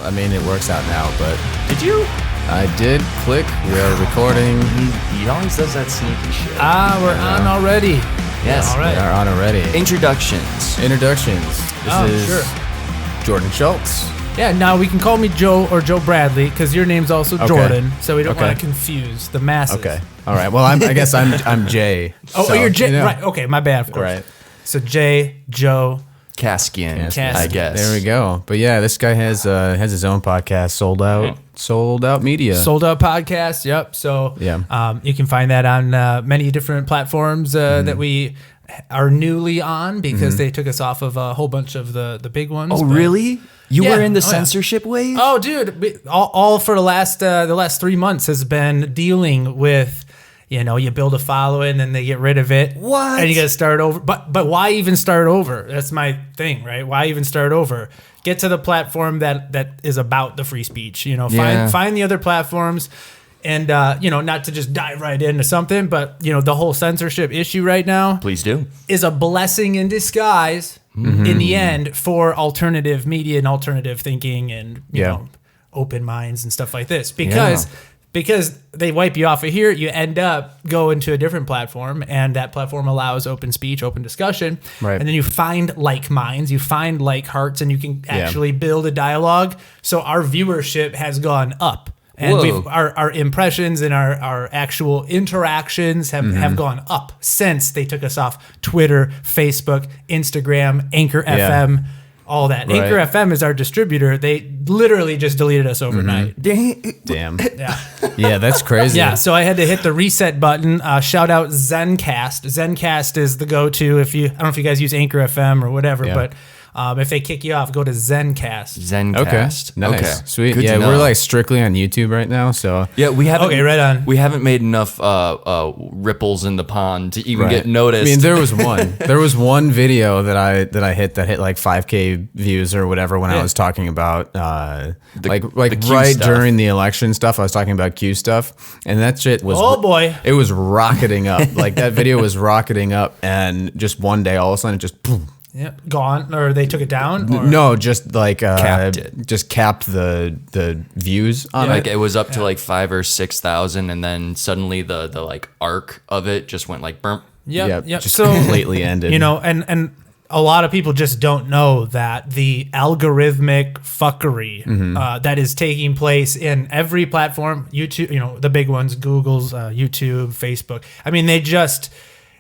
I mean, it works out now, but... Did you? I did click. We are recording. He always does that sneaky shit. We're on already. Yes. All right. We are on already. Introductions. This is sure. Jordan Schultz. Yeah, now we can call me Joe or Joe Bradley because your name's also Jordan, so we don't want to confuse the masses. Okay. All right. Well, I guess I'm Jay. Oh, you're Jay. Right. Okay, my bad, of course. Right. So Jay, Joe. Kaskian, I guess. There we go. But yeah, this guy has his own podcast, Sold Out Media. Sold Out Podcast, yep. So you can find that on many different platforms that we are newly on because they took us off of a whole bunch of the big ones. Oh, really? You were in the censorship Yeah. wave? Oh, dude. All for the last 3 months has been dealing with, you build a following and they get rid of it. What? And you got to start over. But why even start over? That's my thing, right? Why even start over? Get to the platform that is about the free speech. Find the other platforms. And, not to just dive right into something, but, the whole censorship issue right now. Please do. Is a blessing in disguise in the end for alternative media and alternative thinking and, open minds and stuff like this. Because they wipe you off of here, you end up going to a different platform, and that platform allows open speech, open discussion. Right. And then you find like minds, you find like hearts, and you can actually build a dialogue. So our viewership has gone up. And our impressions and our actual interactions have gone up since they took us off Twitter, Facebook, Instagram, Anchor FM, all that. Right. Anchor FM is our distributor. They literally just deleted us overnight. Damn. Yeah, that's crazy. Yeah, so I had to hit the reset button. Shout out Zencast. Zencast is the go-to I don't know if you guys use Anchor FM or whatever, but... if they kick you off, go to Zencast. Okay. Nice. Okay. Sweet. Good yeah, we're like strictly on YouTube right now, so we haven't. Okay, right on. We haven't made enough ripples in the pond to even get noticed. I mean, there was one. There was one video that I hit like 5K views or whatever when I was talking about the right stuff. during the election stuff. I was talking about Q stuff, and that shit was it was rocketing up. Like that video was rocketing up, and just one day, all of a sudden, it just boom. Yeah, gone, or they took it down? Or? No, just like capped it. Just capped the views on it. It was up to like 5,000 or 6,000, and then suddenly the like arc of it just went like burp. Yep. Just completely ended. And a lot of people just don't know that the algorithmic fuckery that is taking place in every platform, YouTube, the big ones, Google's, YouTube, Facebook. I mean,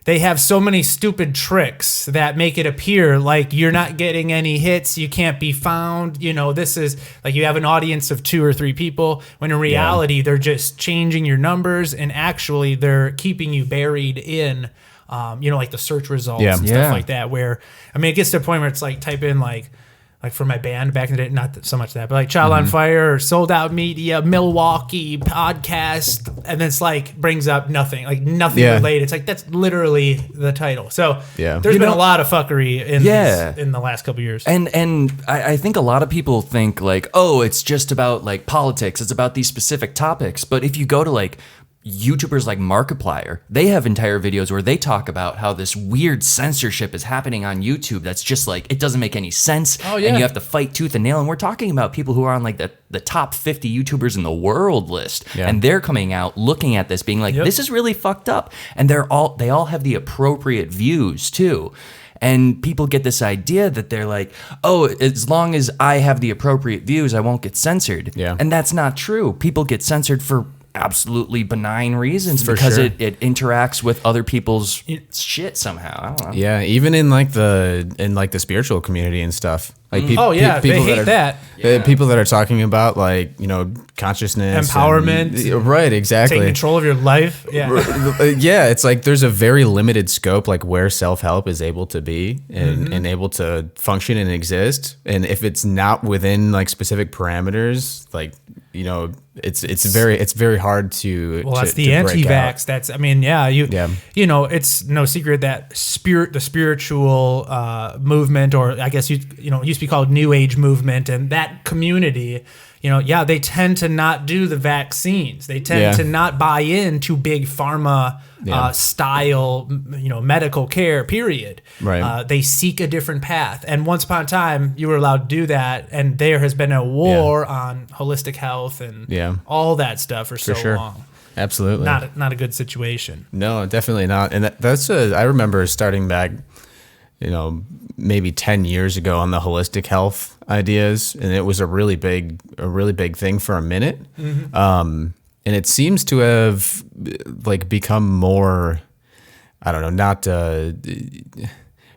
they have so many stupid tricks that make it appear like you're not getting any hits, you can't be found. This is like you have an audience of 2 or 3 people, when in reality, they're just changing your numbers, and actually they're keeping you buried in, like the search results and stuff like that, where, I mean, it gets to a point where it's like type in like for my band back in the day, not so much that, but like Child on Fire or Sold Out Media, Milwaukee podcast, and then it's like brings up nothing related. It's like that's literally the title. So there's been a lot of fuckery in the last couple of years. And I think a lot of people think like, oh, it's just about like politics. It's about these specific topics. But if you go to like YouTubers like Markiplier, they have entire videos where they talk about how this weird censorship is happening on YouTube that's just like, it doesn't make any sense. And you have to fight tooth and nail. And we're talking about people who are on like the top 50 YouTubers in the world list. And they're coming out looking at this being like, this is really fucked up. And they all have the appropriate views too. And people get this idea that they're like, oh, as long as I have the appropriate views, I won't get censored. And that's not true. People get censored for absolutely benign reasons because it interacts with other people's shit somehow. I don't know. Yeah, even in the spiritual community and stuff. Like people they hate that. People that are talking about like consciousness, empowerment, right? Exactly, taking control of your life. Yeah, it's like there's a very limited scope like where self-help is able to be and able to function and exist. And if it's not within like specific parameters, like it's very hard to. Well, that's the anti-vax. That's it's no secret that the spiritual movement, or I guess used to be called New Age movement, and that community, they tend to not do the vaccines. They tend to not buy into big pharma style, medical care, period. Right. They seek a different path. And once upon a time, you were allowed to do that. And there has been a war on holistic health and all that stuff for so long. Absolutely. Not a good situation. No, definitely not. And I remember starting back, maybe 10 years ago on the holistic health ideas, and it was a really big thing for a minute. Mm-hmm. And it seems to have become more, I don't know, not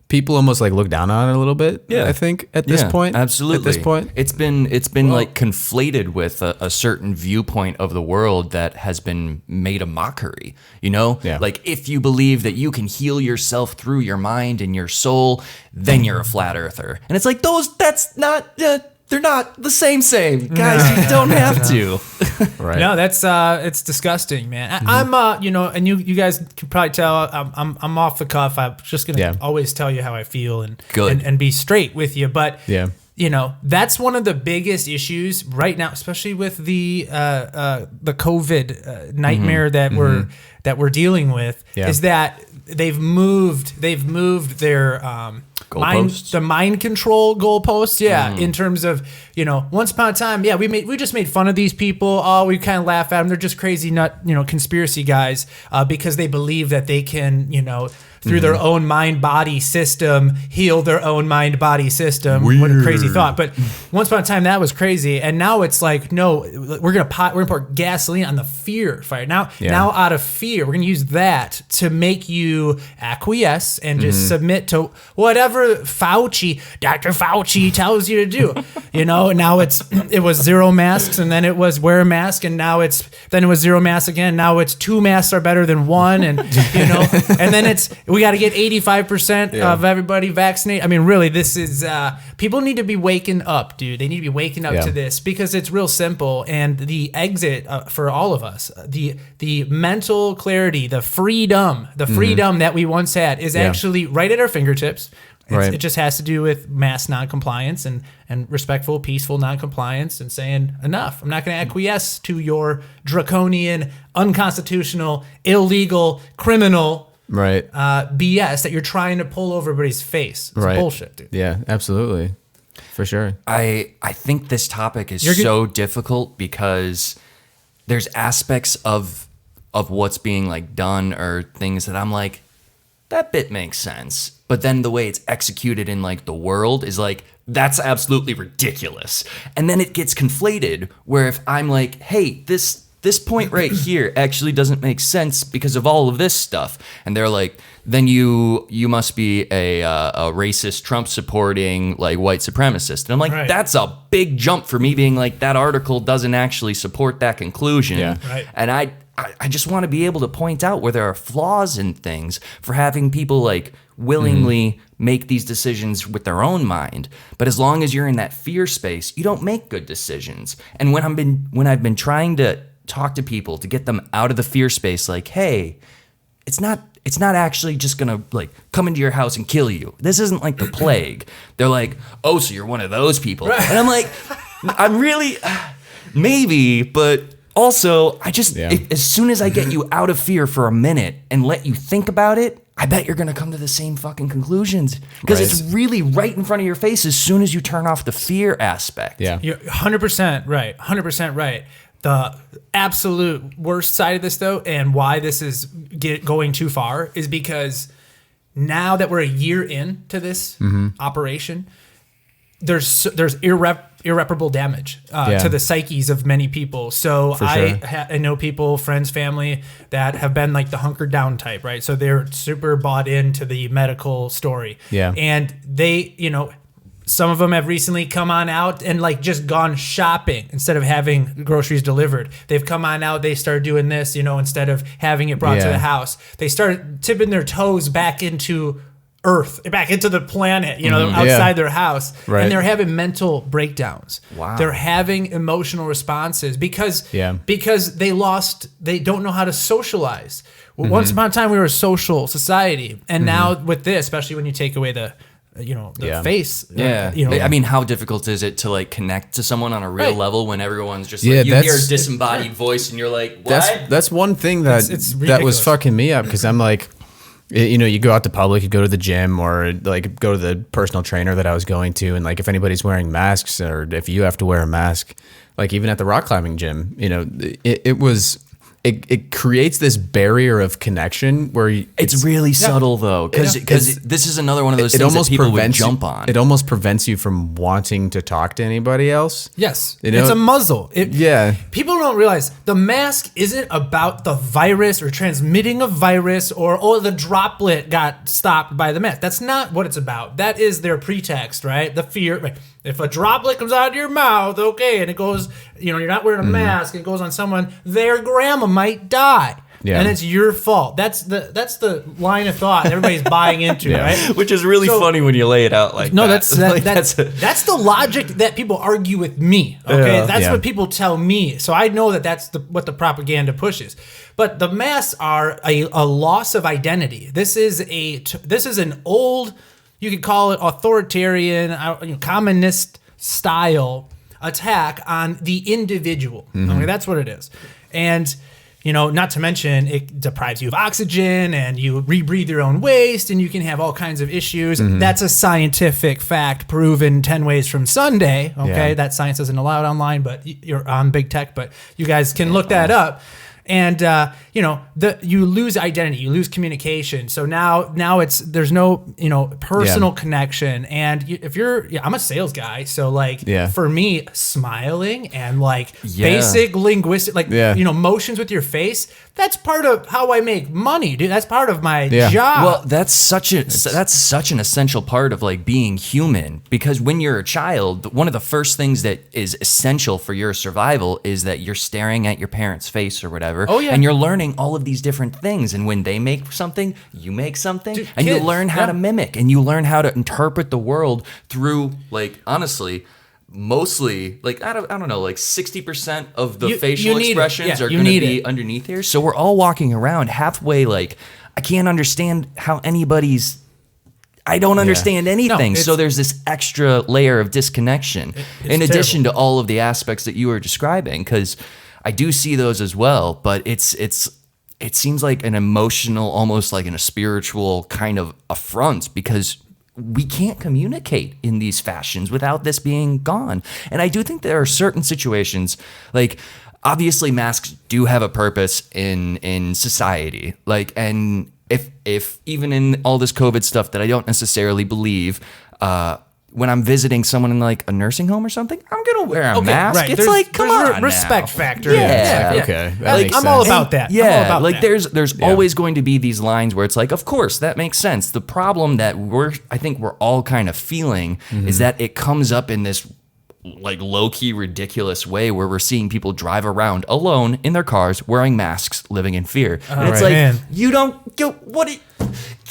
people almost look down on it a little bit. Yeah, I think at this point, absolutely. At this point, it's been conflated with a certain viewpoint of the world that has been made a mockery. If you believe that you can heal yourself through your mind and your soul, then you're a flat earther. And it's that's not. They're not the same. Guys, you don't have to. Right. No, that's it's disgusting, man. I'm and you guys can probably tell I'm off the cuff. I'm just gonna always tell you how I feel and be straight with you. But that's one of the biggest issues right now, especially with the COVID nightmare that we're dealing with, is that they've moved their mind control goalposts, in terms of, once upon a time, we just made fun of these people. Oh, we kind of laugh at them. They're just crazy conspiracy guys, because they believe that they can, through their own mind-body system, heal their own mind-body system. Weird. What a crazy thought. But once upon a time, that was crazy. And now it's no, we're gonna pour gasoline on the fear fire. Now out of fear, we're gonna use that to make you acquiesce and just submit to whatever Dr. Fauci tells you to do. Now it was 0 masks, and then it was wear a mask, and then it was 0 masks again. Now it's 2 masks are better than 1, and and then we got to get 85% of everybody vaccinated. I mean, really, this is people need to be waking up, dude. They need to be waking up to this, because it's real simple. And the exit for all of us, the mental clarity, the freedom that we once had is actually right at our fingertips. It just has to do with mass non-compliance and respectful, peaceful non-compliance, and saying enough. I'm not going to acquiesce to your draconian, unconstitutional, illegal, criminal BS that you're trying to pull over everybody's face. It's bullshit, dude. Yeah, absolutely. For sure. I think this topic is so difficult because there's aspects of what's being done or things that I'm that bit makes sense. But then the way it's executed in the world is that's absolutely ridiculous. And then it gets conflated where if I'm hey, this point right here actually doesn't make sense because of all of this stuff. And they're then you must be a racist, Trump supporting white supremacist. And I'm that's a big jump for me being that article doesn't actually support that conclusion. Yeah. Right. And I just want to be able to point out where there are flaws in things for having people willingly make these decisions with their own mind. But as long as you're in that fear space, you don't make good decisions. And when I've been trying to talk to people to get them out of the fear space, hey, it's not actually just gonna come into your house and kill you. This isn't the plague. They're oh, so you're one of those people. Right. And I'm I'm really maybe, but also I just as soon as I get you out of fear for a minute and let you think about it, I bet you're gonna come to the same fucking conclusions, because it's really right in front of your face as soon as you turn off the fear aspect. Yeah, you're 100% right. 100% right. The absolute worst side of this, though, and why this is going too far, is because now that we're a year into this operation, there's irreparable damage to the psyches of many people. So I know people, friends, family that have been the hunkered down type, right? So they're super bought into the medical story. Yeah. And they, some of them have recently come on out and just gone shopping instead of having groceries delivered. They've come on out, they started doing this, instead of having it brought to the house. They started tipping their toes back into Earth, back into the planet, outside their house. Right. And they're having mental breakdowns. Wow. They're having emotional responses because they don't know how to socialize. Once upon a time, we were a social society. And now with this, especially when you take away the the face. Yeah. I mean, how difficult is it to like connect to someone on a real level when everyone's just like, you hear a disembodied voice and you're like, what? That's one thing that that was fucking me up, because I'm like, you go out to public, you go to the gym, or like go to the personal trainer that I was going to, and like if anybody's wearing masks, or if you have to wear a mask, like even at the rock climbing gym, it creates this barrier of connection where it's really subtle though, because this is another one of those things that people would jump on. It almost prevents you from wanting to talk to anybody else. Yes, it's a muzzle. People don't realize the mask isn't about the virus or transmitting a virus, or the droplet got stopped by the mask. That's not what it's about. That is their pretext, right? The fear. Right? If a droplet comes out of your mouth, okay, and it goes, you're not wearing a mask, and it goes on someone, their grandma might die. Yeah. And it's your fault. That's the line of thought everybody's buying into, right? Which is really funny when you lay it out like that. That's the logic that people argue with me. Okay, that's what people tell me. So I know that's what the propaganda pushes. But the masks are a loss of identity. This is an old, you could call it authoritarian, communist style attack on the individual. Okay, that's what it is. And not to mention it deprives you of oxygen, and you rebreathe your own waste, and you can have all kinds of issues. That's a scientific fact proven 10 ways from Sunday. Okay, that science isn't allowed online, but you're on big tech, but you guys can look that up. And you lose identity, you lose communication. So now there's no personal connection. And if I'm a sales guy, so for me, smiling and basic linguistic motions with your face, that's part of how I make money, dude. That's part of my job. Well, that's such an essential part of being human, because when you're a child, one of the first things that is essential for your survival is that you're staring at your parents' face or whatever. Oh, yeah. And you're learning all of these different things. And when they make something, you make something. Dude, and you learn how to mimic, and you learn how to interpret the world through, honestly, mostly, I don't know, 60% of the facial expressions are going to be underneath here. So we're all walking around halfway I can't understand how I don't understand anything. So there's this extra layer of disconnection in addition to all of the aspects that you were describing, because I do see those as well, but it seems like an emotional, almost like a spiritual kind of affront, because we can't communicate in these fashions without this being gone. And I do think there are certain situations, obviously masks do have a purpose in society, and if even in all this COVID stuff that I don't necessarily believe, when I'm visiting someone in a nursing home or something, I'm gonna wear a mask. Right. It's come on, respect now. Factor. Yeah. Okay. I'm all about that. Yeah. There's always going to be these lines where it's of course that makes sense. The problem that I think we're all kind of feeling is that it comes up in this low-key ridiculous way where we're seeing people drive around alone in their cars wearing masks, living in fear. And it's you don't go,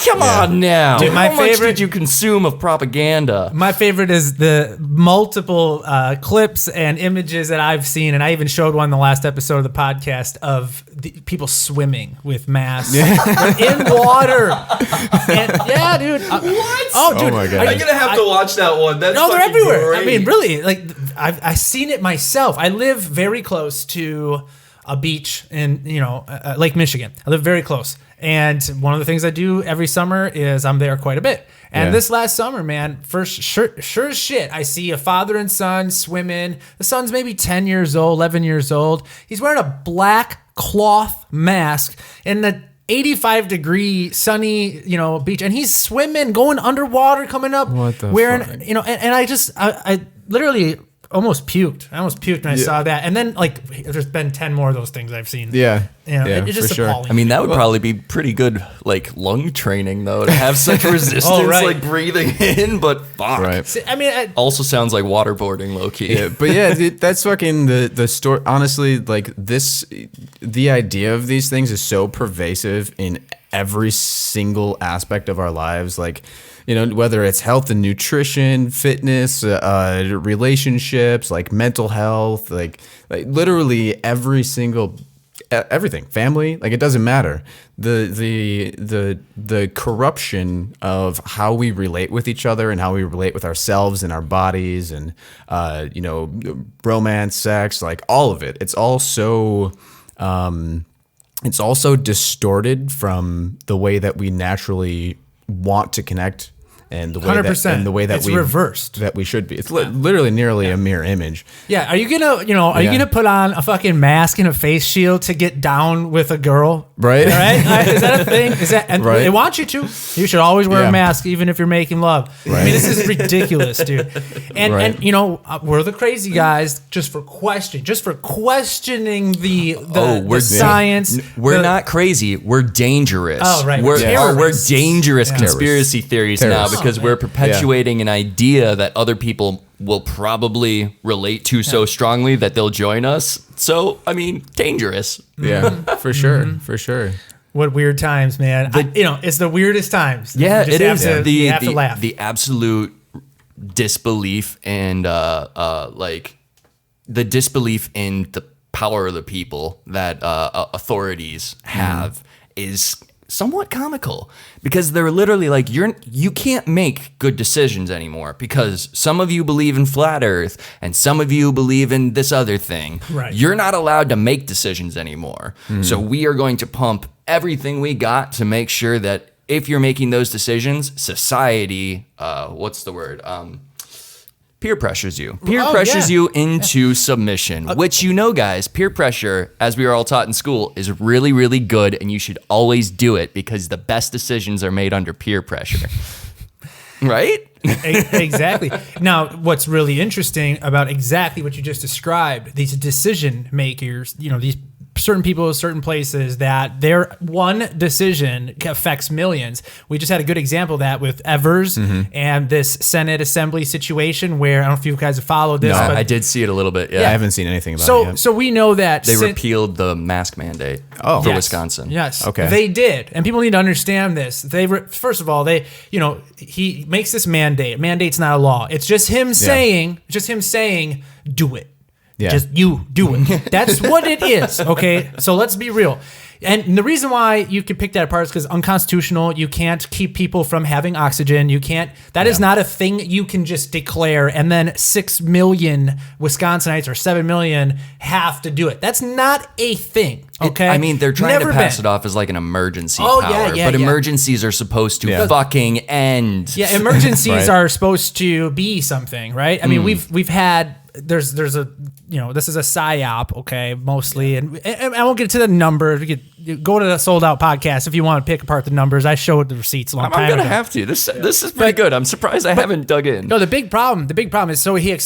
come on now. Dude, how much did you consume of propaganda? My favorite is the multiple clips and images that I've seen, and I even showed one in the last episode of the podcast of people swimming with masks in water. And, dude. What? Oh, dude. Oh my God. I'm going to have to watch that one. That's they're everywhere. Great. I mean, really, I've seen it myself. I live very close to a beach in, Lake Michigan. I live very close. And one of the things I do every summer is I'm there quite a bit. And this last summer, man, sure as shit, I see a father and son swimming. The son's maybe 10 years old, 11 years old. He's wearing a black cloth mask in the 85-degree sunny, beach. And he's swimming, going underwater, coming up. What the wearing, fuck? And I literally almost puked. I almost puked when I saw that. And then there's been 10 more of those things I've seen. Yeah. It's just appalling. I mean, that would probably be pretty good, lung training though, to have such resistance, breathing in. But fuck. Right. See, I mean, also sounds like waterboarding, low key. Yeah, but dude, that's fucking the story. Honestly, the idea of these things is so pervasive in every single aspect of our lives. Whether it's health and nutrition, fitness, relationships, mental health, literally every single everything, family, like it doesn't matter. The corruption of how we relate with each other and how we relate with ourselves and our bodies and romance, sex, like all of it. It's all so distorted from the way that we naturally want to connect. And the way 100%. That, and the way that it's reversed, that we should be. It's literally nearly a mirror image. Yeah. Are you gonna, are you gonna put on a fucking mask and a face shield to get down with a girl? Right. Right. Is that a thing? Is that? And right. They want you to. You should always wear a mask, even if you're making love. Right. I mean, this is ridiculous, dude. And we're the crazy guys just for questioning the science. We're not crazy. We're dangerous. Oh, right. We're dangerous conspiracy theories now. Because we're perpetuating an idea that other people will probably relate to so strongly that they'll join us. So, I mean, dangerous. Yeah, for sure. For sure. What weird times, man. It's the weirdest times. Yeah, it is. You have to laugh. The absolute disbelief and the disbelief in the power of the people that authorities have is somewhat comical, because they're literally like, you can't make good decisions anymore because some of you believe in flat earth and some of you believe in this other thing. Right. You're not allowed to make decisions anymore. So we are going to pump everything we got to make sure that if you're making those decisions, society, peer pressures you. You into submission, which, guys, peer pressure, as we are all taught in school, is really, really good, and you should always do it because the best decisions are made under peer pressure. Right? Exactly. Now, what's really interesting about exactly what you just described, these decision makers, these certain people, certain places, that their one decision affects millions. We just had a good example of that with Evers and this Senate Assembly situation where, I don't know if you guys have followed this. No, but I did see it a little bit. Yeah. I haven't seen anything about it yet. So we know that They repealed the mask mandate for Wisconsin. Yes. Okay. They did. And people need to understand this. First of all, he makes this mandate. Mandate's not a law. It's just him saying, do it. Yeah. Just you do it. That's what it is. Okay. So let's be real. And the reason why you can pick that apart is because unconstitutional. You can't keep people from having oxygen. You can't. That is not a thing you can just declare and then 6 million Wisconsinites or 7 million have to do it. That's not a thing. Okay. They're trying to pass it off as like an emergency power, but emergencies are supposed to fucking end. Yeah, emergencies are supposed to be something, right? I mean, we've had. There's a this is a psyop, okay, mostly, and I won't get to the numbers. We could go to the Sold Out podcast if you want to pick apart the numbers. I showed the receipts a long time ago. I'm gonna have to. This is pretty good. I'm surprised I haven't dug in. No, the big problem is so he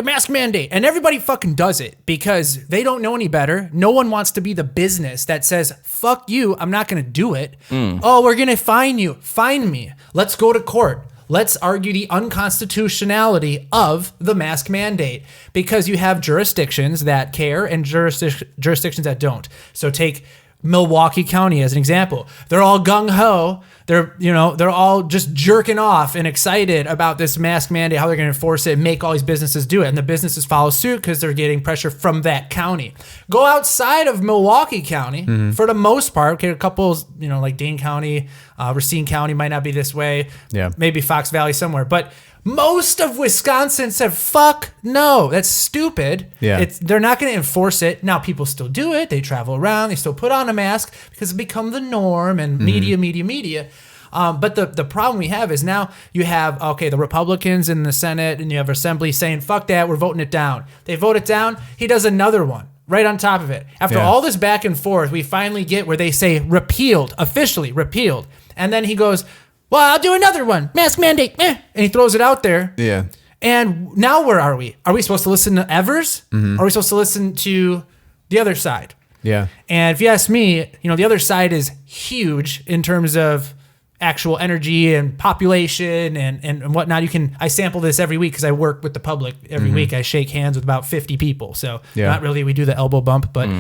mask mandate, and everybody fucking does it because they don't know any better. No one wants to be the business that says fuck you, I'm not gonna do it. Oh, we're gonna fine you. Fine me. Let's go to court. Let's argue the unconstitutionality of the mask mandate because you have jurisdictions that care and jurisdictions that don't. So take Milwaukee County as an example. They're all gung-ho. They're all just jerking off and excited about this mask mandate, how they're going to enforce it and make all these businesses do it. And the businesses follow suit because they're getting pressure from that county. Go outside of Milwaukee County for the most part. Okay, a couple, like Dane County, Racine County might not be this way. Yeah. Maybe Fox Valley somewhere. But most of Wisconsin said, fuck no, that's stupid. Yeah. They're not going to enforce it. Now, people still do it. They travel around. They still put on a mask because it's become the norm and media. But the problem we have is now you have, the Republicans in the Senate and you have Assembly saying, fuck that, we're voting it down. They vote it down. He does another one right on top of it. After all this back and forth, we finally get where they say repealed, officially repealed. And then he goes, well, I'll do another one. Mask mandate. And he throws it out there. Yeah. And now where are we? Are we supposed to listen to Evers? Are we supposed to listen to the other side? Yeah. And if you ask me, the other side is huge in terms of actual energy and population and whatnot. I sample this every week because I work with the public every week. I shake hands with about 50 people. So not really, we do the elbow bump, but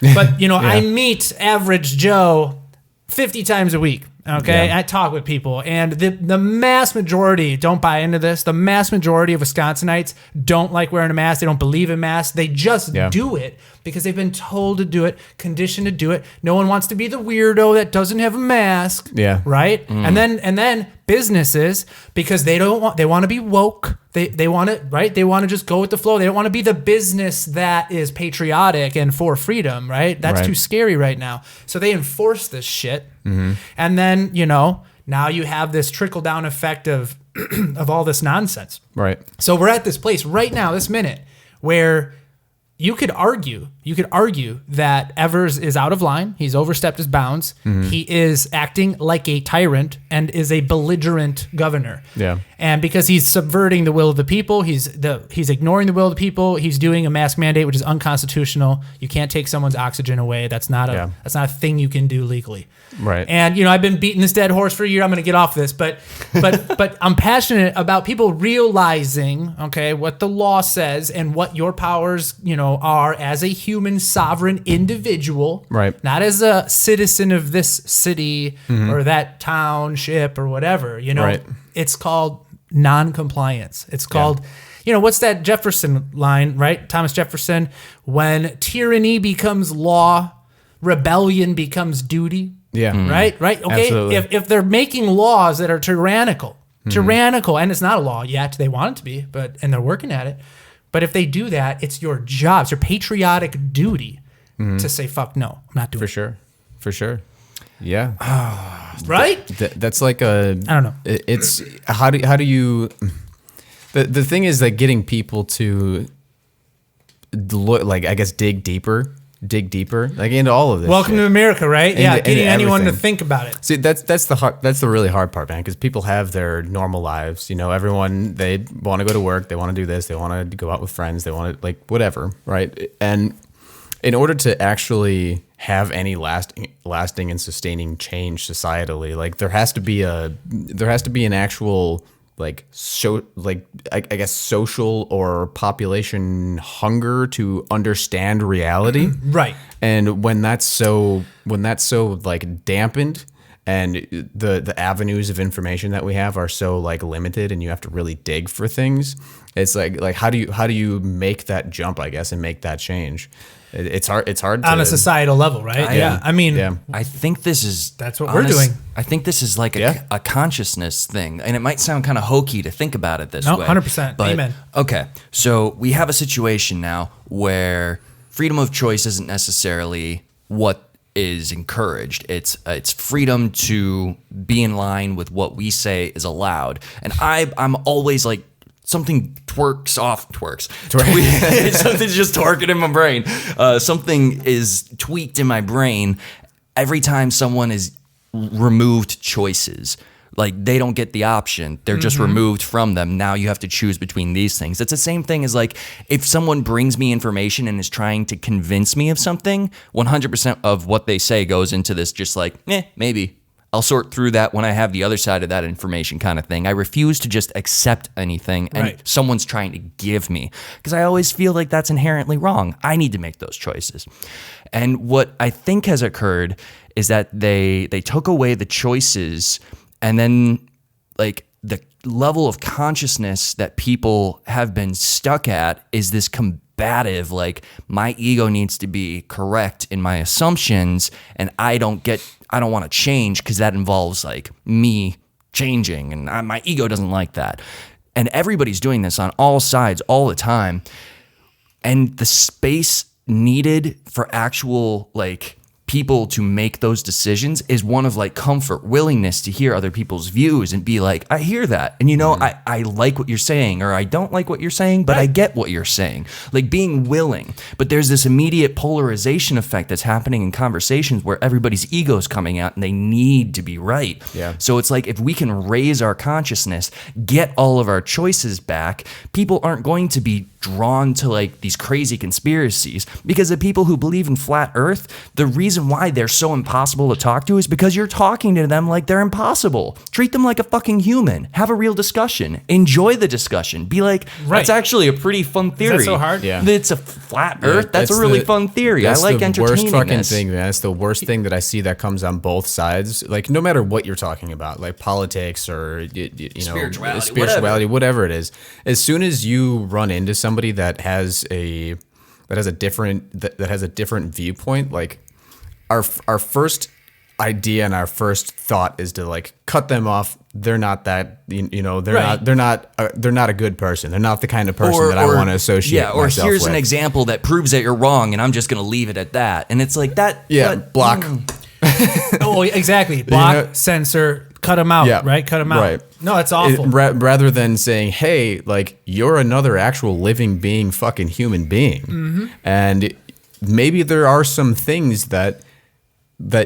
I meet average Joe 50 times a week. Okay, Yeah. I talk with people, and the mass majority don't buy into this. The mass majority of Wisconsinites don't like wearing a mask. They don't believe in masks. They just do it because they've been told to do it, conditioned to do it. No one wants to be the weirdo that doesn't have a mask. Yeah. Right. And then businesses, because they want to be woke. They want to, right? They want to just go with the flow. They don't want to be the business that is patriotic and for freedom, right? That's too scary right now. So they enforce this shit. And then, now you have this trickle down effect of of all this nonsense. Right. So we're at this place right now, this minute, where you could argue that Evers is out of line. He's overstepped his bounds. He is acting like a tyrant and is a belligerent governor. Yeah. And because he's subverting the will of the people, he's ignoring the will of the people. He's doing a mask mandate, which is unconstitutional. You can't take someone's oxygen away. That's not a thing you can do legally. Right. And I've been beating this dead horse for a year. I'm going to get off this, but I'm passionate about people realizing, okay, what the law says and what your powers, are as a human sovereign individual, right? Not as a citizen of this city or that township or whatever. Right. It's called non-compliance. It's called, what's that Jefferson line, right? Thomas Jefferson, when tyranny becomes law, rebellion becomes duty. Yeah. Right. Okay. Absolutely. If they're making laws that are tyrannical, and it's not a law yet, they want it to be, and they're working at it. But if they do that, it's your job, it's your patriotic duty to say, fuck no, I'm not doing it. For sure. Yeah. Right? That's like I don't know. It's how do you, the thing is that getting people to look, like, I guess, dig deeper, like, into all of this. Welcome to America, right? Getting anyone to everything. think about it. See, that's the really hard part, man, because people have their normal lives. Everyone, they want to go to work, they want to do this, they want to go out with friends, they want to, like, whatever, right? And in order to actually have any lasting and sustaining change societally, like, there has to be an actual, like, I guess, social or population hunger to understand reality. Right. And when that's so like dampened, and the avenues of information that we have are so, like, limited, and you have to really dig for things, it's like how do you make that jump, I guess, and make that change? It's hard On a societal level, right? I think that's what we're doing. I think this is like a consciousness thing, and it might sound kind of hokey to think about it this way. 100%. But, Amen. Okay, so we have a situation now where freedom of choice isn't necessarily what is encouraged. It's freedom to be in line with what we say is allowed. And I'm always like, something twerks. Something's just twerking in my brain. Something is tweaked in my brain every time someone is removed choices. Like, they don't get the option. They're just removed from them. Now you have to choose between these things. It's the same thing as, like, if someone brings me information and is trying to convince me of something, 100% of what they say goes into this just like, maybe. I'll sort through that when I have the other side of that information, kind of thing. I refuse to just accept anything someone's trying to give me, because I always feel like that's inherently wrong. I need to make those choices. And what I think has occurred is that they took away the choices, and then, like, the level of consciousness that people have been stuck at is this combative, like, my ego needs to be correct in my assumptions, and I don't want to change because that involves, like, me changing, and my ego doesn't like that. And everybody's doing this on all sides all the time. And the space needed for actual, like, people to make those decisions is one of, like, comfort, willingness to hear other people's views and be like, I hear that. And, I like what you're saying, or I don't like what you're saying, but I get what you're saying. Like, being willing. But there's this immediate polarization effect that's happening in conversations where everybody's ego is coming out and they need to be right. Yeah. So it's like, if we can raise our consciousness, get all of our choices back, people aren't going to be drawn to, like, these crazy conspiracies, because the people who believe in flat earth, the reason reason why they're so impossible to talk to is because you're talking to them like they're impossible. Treat them like a fucking human. Have a real discussion. Enjoy the discussion. Be like, that's actually a pretty fun theory. Is that so hard? Yeah. It's a flat Earth. That's a really fun theory. I like entertaining worst fucking this. thing, man. That's the worst thing that I see that comes on both sides. Like, no matter what you're talking about, like politics or you know, spirituality, whatever it is. As soon as you run into somebody that has a different viewpoint, like our first idea and our first thought is to like cut them off. They're not that, you know, they're not a good person. They're not the kind of person that I want to associate myself with. Yeah, or here's an example that proves that you're wrong, and I'm just going to leave it at that. And it's like that. Yeah, block. Oh, exactly. Block, censor, cut them out, right? Cut them out. Right. No, it's awful. Rather than saying, hey, like, you're another actual living being, fucking human being. And maybe there are some things that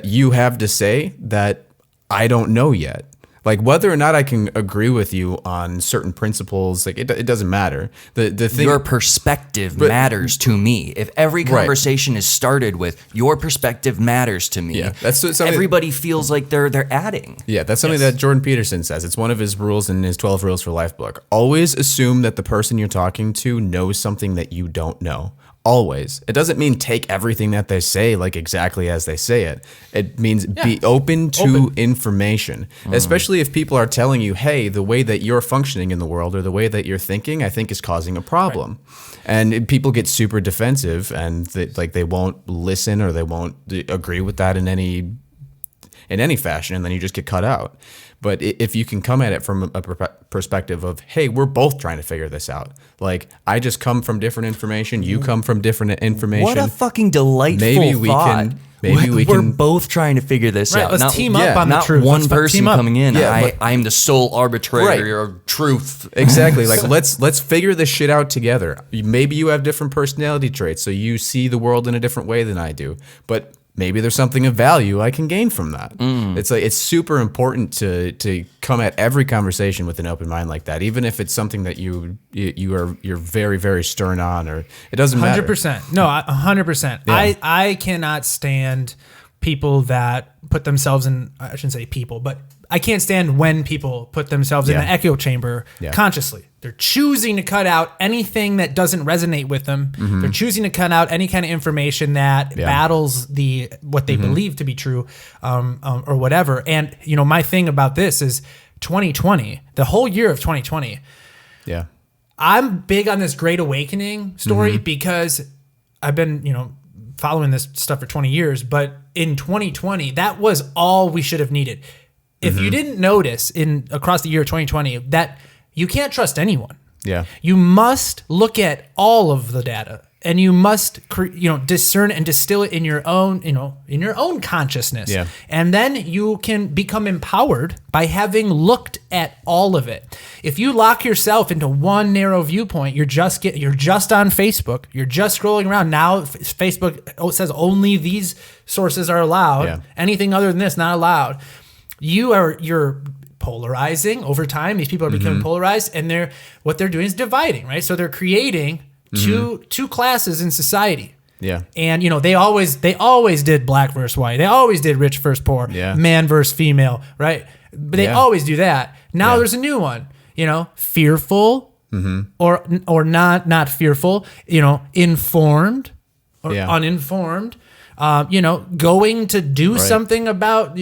you have to say that I don't know yet. Like, whether or not I can agree with you on certain principles, like it doesn't matter. The thing, your perspective matters to me. If every conversation is started with your perspective matters to me, that's something everybody feels like they're adding. Yeah, that's something that Jordan Peterson says. It's one of his rules in his 12 Rules for Life book. Always assume that the person you're talking to knows something that you don't know. Always. It doesn't mean take everything that they say like exactly as they say it. It means be open to information, especially if people are telling you, hey, the way that you're functioning in the world or the way that you're thinking, I think is causing a problem. And people get super defensive and they won't listen or they won't agree with that in any fashion, and then you just get cut out. But if you can come at it from a perspective of, hey, we're both trying to figure this out. Like, I just come from different information. You come from different information. What a fucking delightful thought. We're both trying to figure this out. Let's team up on the truth. Not one person coming in. Yeah, I'm the sole arbitrator of truth. Exactly. Like, let's figure this shit out together. Maybe you have different personality traits, so you see the world in a different way than I do. But maybe there's something of value I can gain from that. It's like, it's super important to come at every conversation with an open mind like that, even if it's something that you're very, very stern on, or it doesn't matter. 100%. No, 100%. Yeah. I cannot stand people that put themselves in, I shouldn't say people, but I can't stand when people put themselves in an echo chamber consciously. They're choosing to cut out anything that doesn't resonate with them. They're choosing to cut out any kind of information that battles what they believe to be true, or whatever. And, you know, my thing about this is 2020, the whole year of 2020. Yeah. I'm big on this Great Awakening story because I've been, you know, following this stuff for 20 years, but in 2020, that was all we should have needed. If you didn't notice across the year 2020 that you can't trust anyone. Yeah. You must look at all of the data, and you must discern and distill it in your own, in your own consciousness. Yeah. And then you can become empowered by having looked at all of it. If you lock yourself into one narrow viewpoint, you're just on Facebook, you're just scrolling around. Now Facebook says only these sources are allowed. Yeah. Anything other than this not allowed. You're polarizing over time. These people are becoming polarized, and what they're doing is dividing, right? So they're creating two classes in society. Yeah. And they always did black versus white. They always did rich versus poor, man versus female, right? But they always do that. Now there's a new one, fearful or not fearful, informed or uninformed. Going to do something about,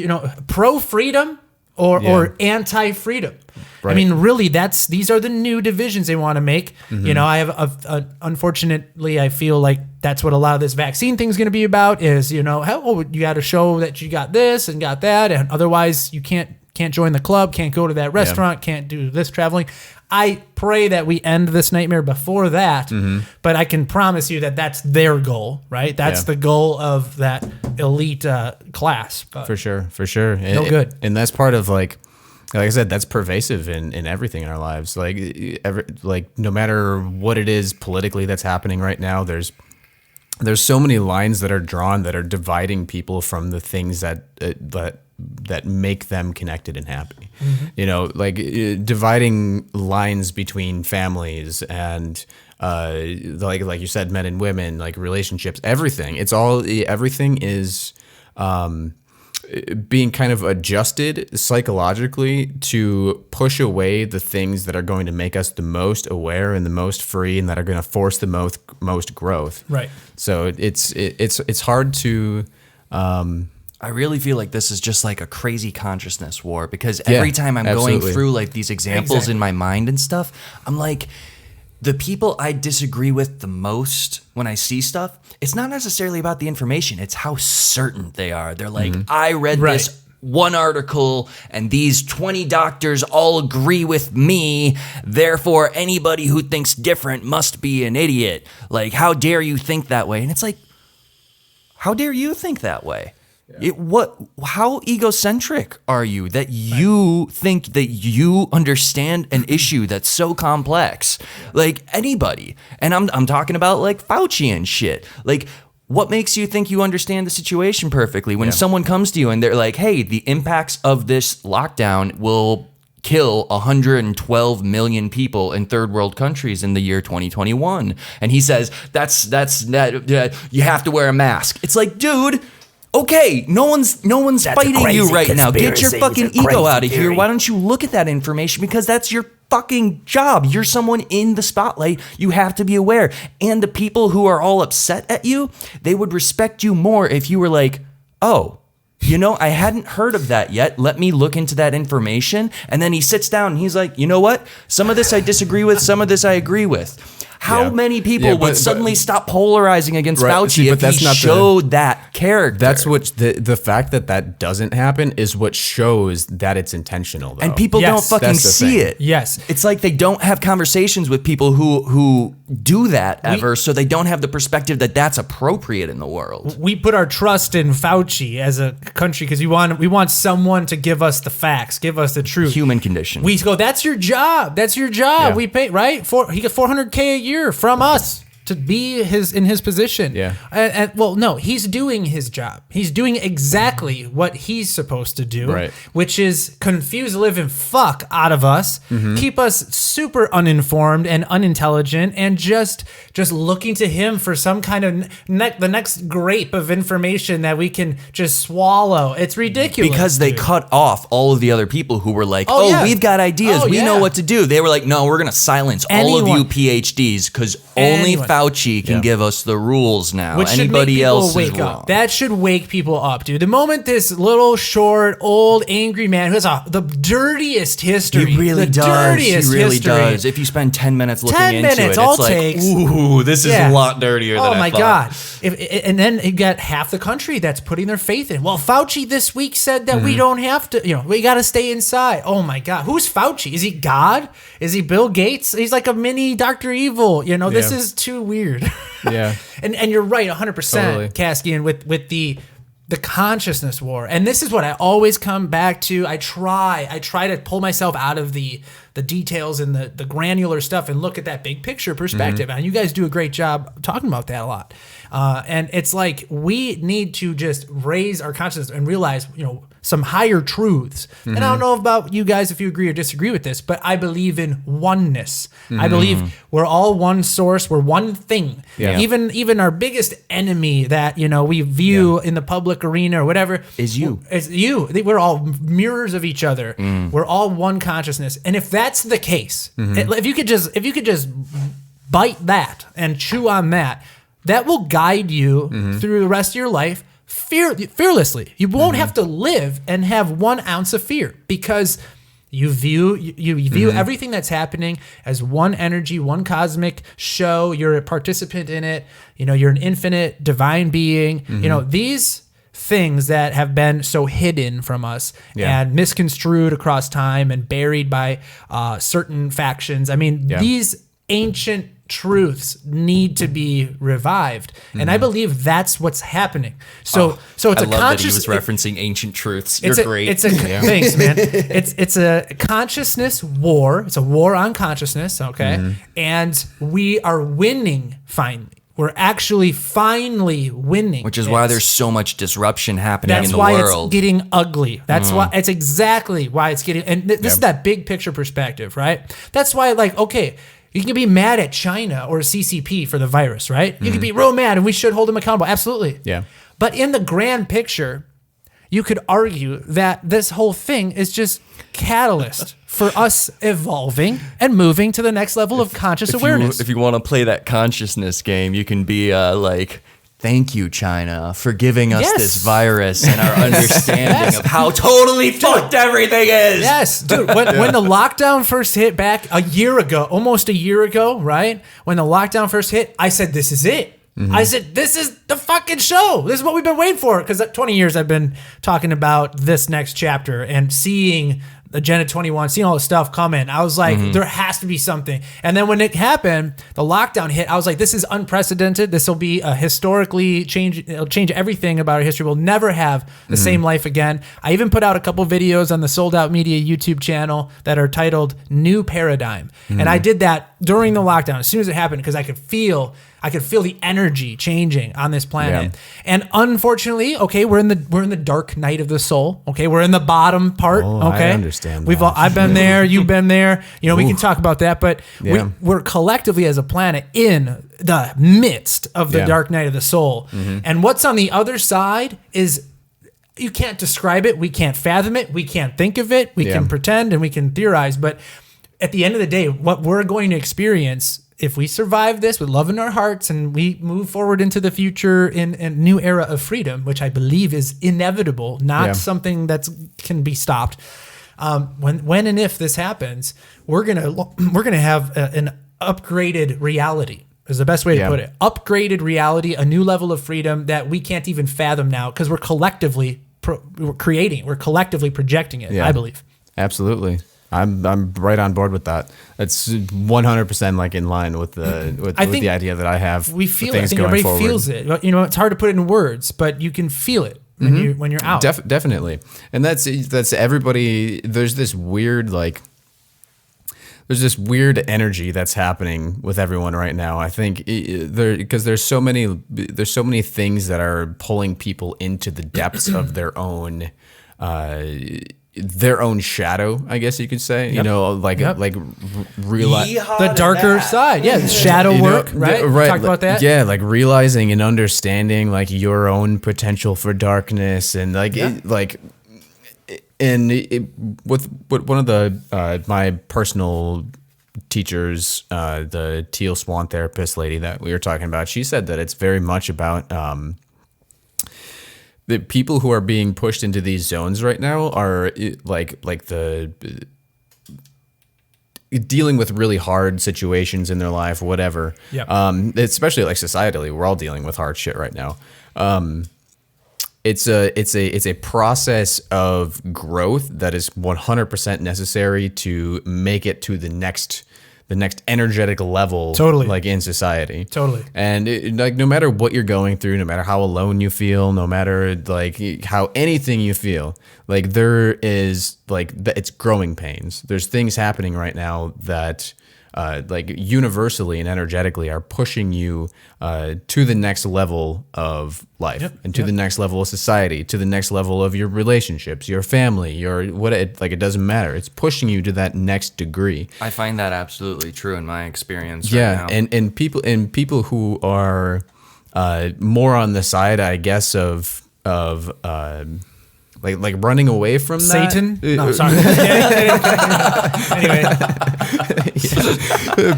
pro-freedom or anti-freedom. Right. I mean, really, these are the new divisions they want to make. I have, unfortunately, I feel like that's what a lot of this vaccine thing is going to be about is, you got to show that you got this and got that. And otherwise you can't join the club, can't go to that restaurant, can't do this traveling. I pray that we end this nightmare before that, but I can promise you that that's their goal, right? That's the goal of that elite class. But for sure. No good. And that's part of like I said, that's pervasive in everything in our lives. Like no matter what it is politically that's happening right now, there's so many lines that are drawn that are dividing people from the things that make them connected and happy. Dividing lines between families and like you said, men and women, like relationships, everything. Everything is being kind of adjusted psychologically to push away the things that are going to make us the most aware and the most free and that are going to force the most growth. Right. So it's hard to. I really feel like this is just like a crazy consciousness war, because every time I'm absolutely. going through like these examples in my mind and stuff, I'm like, the people I disagree with the most when I see stuff, it's not necessarily about the information, it's how certain they are. They're like, I read this one article and these 20 doctors all agree with me, therefore anybody who thinks different must be an idiot. Like, how dare you think that way? And it's like, how dare you think that way? How egocentric are you that you think that you understand an issue that's so complex? Like, anybody. And I'm talking about like Fauci and shit. Like, what makes you think you understand the situation perfectly when someone comes to you and they're like, hey, the impacts of this lockdown will kill 112 million people in third world countries in the year 2021. And he says, that's you have to wear a mask. It's like, dude, okay, no one's fighting you right now. Get your fucking ego out of here. Why don't you look at that information? Because that's your fucking job. You're someone in the spotlight. You have to be aware. And the people who are all upset at you, they would respect you more if you were like, oh, you know, I hadn't heard of that yet. Let me look into that information. And then he sits down and he's like, you know what? Some of this I disagree with. Some of this I agree with. How many people would suddenly stop polarizing against Fauci if he showed that character? That's what the fact that doesn't happen is what shows that it's intentional, though. And people don't fucking see it. Yes. It's like they don't have conversations with people who do that ever, so they don't have the perspective that that's appropriate in the world. We put our trust in Fauci as a country because we want someone to give us the facts, give us the truth. Human condition. We go, that's your job. That's your job. Yeah. We pay, right? He got $400K a year from us to be in his position. Yeah. And well, no, he's doing his job. He's doing exactly what he's supposed to do, right, which is confuse the living fuck out of us, keep us super uninformed and unintelligent, and just looking to him for some kind of the next grape of information that we can just swallow. It's ridiculous. Because they cut off all of the other people who were like, we've got ideas. Oh, we know what to do. They were like, no, we're going to silence all of you PhDs because only Fauci can give us the rules now. Which Anybody else is wrong. Up. That should wake people up, dude. The moment this little, short, old, angry man who has the dirtiest history. He really does. He really history. does. If you spend 10 minutes looking into it, it's all like, takes. Ooh, this is a lot dirtier than I thought. Oh my God. And then you got half the country that's putting their faith in. Well, Fauci this week said that we don't have to, we got to stay inside. Oh my God. Who's Fauci? Is he God? Is he Bill Gates? He's like a mini Dr. Evil. This is too weird. Yeah. and you're right 100%, Totally. Kaskian, with the consciousness war. And this is what I always come back to. I try to pull myself out of the details and the granular stuff and look at that big picture perspective. And you guys do a great job talking about that a lot. And it's like we need to just raise our consciousness and realize, some higher truths. And I don't know about you guys if you agree or disagree with this, but I believe in oneness. I believe we're all one source. We're one thing. Yeah. Even our biggest enemy that we view in the public arena or whatever is you. It's you. We're all mirrors of each other. We're all one consciousness. And if that's the case, if you could just bite that and chew on that, that will guide you through the rest of your life fearlessly. You won't have to live and have 1 ounce of fear because you view everything that's happening as one energy, one cosmic show. You're a participant in it. You're an infinite divine being. These things that have been so hidden from us and misconstrued across time and buried by certain factions. I mean, these ancient truths need to be revived, and I believe that's what's happening. So it's I a love that he conscious. was referencing ancient truths. You're great. Thanks, man. It's a consciousness war. It's a war on consciousness. Okay, and we are winning finally. We're actually finally winning. Which is why there's so much disruption happening in the world. That's why world. it's getting ugly. That's why it's exactly why it's getting. And this is that big picture perspective, right? That's why, okay. You can be mad at China or CCP for the virus, right? You can be real mad, and we should hold them accountable. Absolutely. Yeah. But in the grand picture, you could argue that this whole thing is just catalyst for us evolving and moving to the next level of conscious awareness. If you want to play that consciousness game, you can be like, thank you, China, for giving us this virus and our understanding of how totally fucked everything is. Yes, dude. When the lockdown first hit back almost a year ago, right? When the lockdown first hit, I said, this is it. I said, this is the fucking show. This is what we've been waiting for. Because 20 years I've been talking about this next chapter and seeing Agenda 21, seeing all the stuff coming. I was like, there has to be something. And then when it happened, the lockdown hit, I was like, this is unprecedented. This will be a historically it'll change everything about our history. We'll never have the same life again. I even put out a couple videos on the Sold Out Media YouTube channel that are titled New Paradigm. And I did that during the lockdown as soon as it happened because I could feel the energy changing on this planet. Yeah. And unfortunately, okay, we're in the dark night of the soul. Okay, we're in the bottom part. Oh, okay, I understand We've that. all, I've been there, you've been there. You know, we can talk about that, but Yeah. we're collectively as a planet in the midst of the dark night of the soul. And what's on the other side is you can't describe it, we can't fathom it, we can't think of it, we can pretend and we can theorize, but at the end of the day, what we're going to experience if we survive this with love in our hearts and we move forward into the future in a new era of freedom, which I believe is inevitable, not something that can be stopped. When and if this happens, we're gonna have an upgraded reality. Is the best way to put it. Upgraded reality, a new level of freedom that we can't even fathom now because we're collectively creating it. We're collectively projecting it. I believe. Absolutely. I'm right on board with that. It's 100% like in line with the idea that I have. We feel it. I things think going everybody forward. feels it. You know, it's hard to put it in words, but you can feel it when you're out. Definitely, and that's everybody. There's this weird energy that's happening with everyone right now. I think because there's so many things that are pulling people into the depths of their own shadow, I guess you could say. You know, realize the darker side. Yeah, shadow work, right? Right. Talked about that. Yeah, like realizing and understanding like your own potential for darkness and with one of the my personal teachers, the teal swan therapist lady that we were talking about, she said that it's very much about the people who are being pushed into these zones right now are dealing with really hard situations in their life or whatever. Especially like societally, we're all dealing with hard shit right now. It's a process of growth that is 100% necessary to make it to the next energetic level, like in society. And no matter what you're going through, no matter how alone you feel, no matter like how anything you feel, like there is it's growing pains. There's things happening right now that universally and energetically are pushing you to the next level of life and to the next level of society, to the next level of your relationships, your family, it doesn't matter. It's pushing you to that next degree. I find that absolutely true in my experience right now. And people who are more on the side, I guess, of running away from Satan? that. No, sorry. Anyway.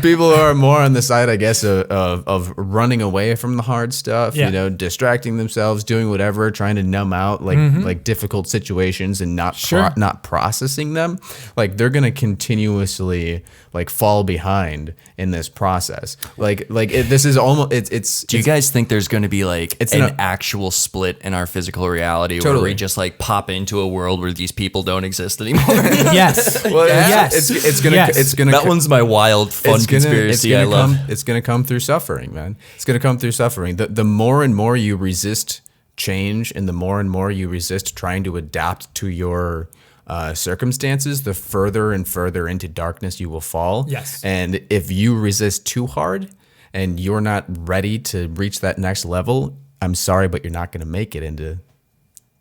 People are more on the side, I guess, of running away from the hard stuff, distracting themselves, doing whatever, trying to numb out like difficult situations and not processing them. Like they're going to continuously fall behind in this process. This is almost it's. Do you guys think there's going to be an actual split in our physical reality where we just pop into a world where these people don't exist anymore? Yes. Well, yes. It's gonna. That one's my wild fun conspiracy. I love. It's gonna come through suffering, man. It's gonna come through suffering. The more and more you resist change, and the more and more you resist trying to adapt to your circumstances, the further and further into darkness you will fall. Yes. And if you resist too hard, and you're not ready to reach that next level, I'm sorry, but you're not gonna make it into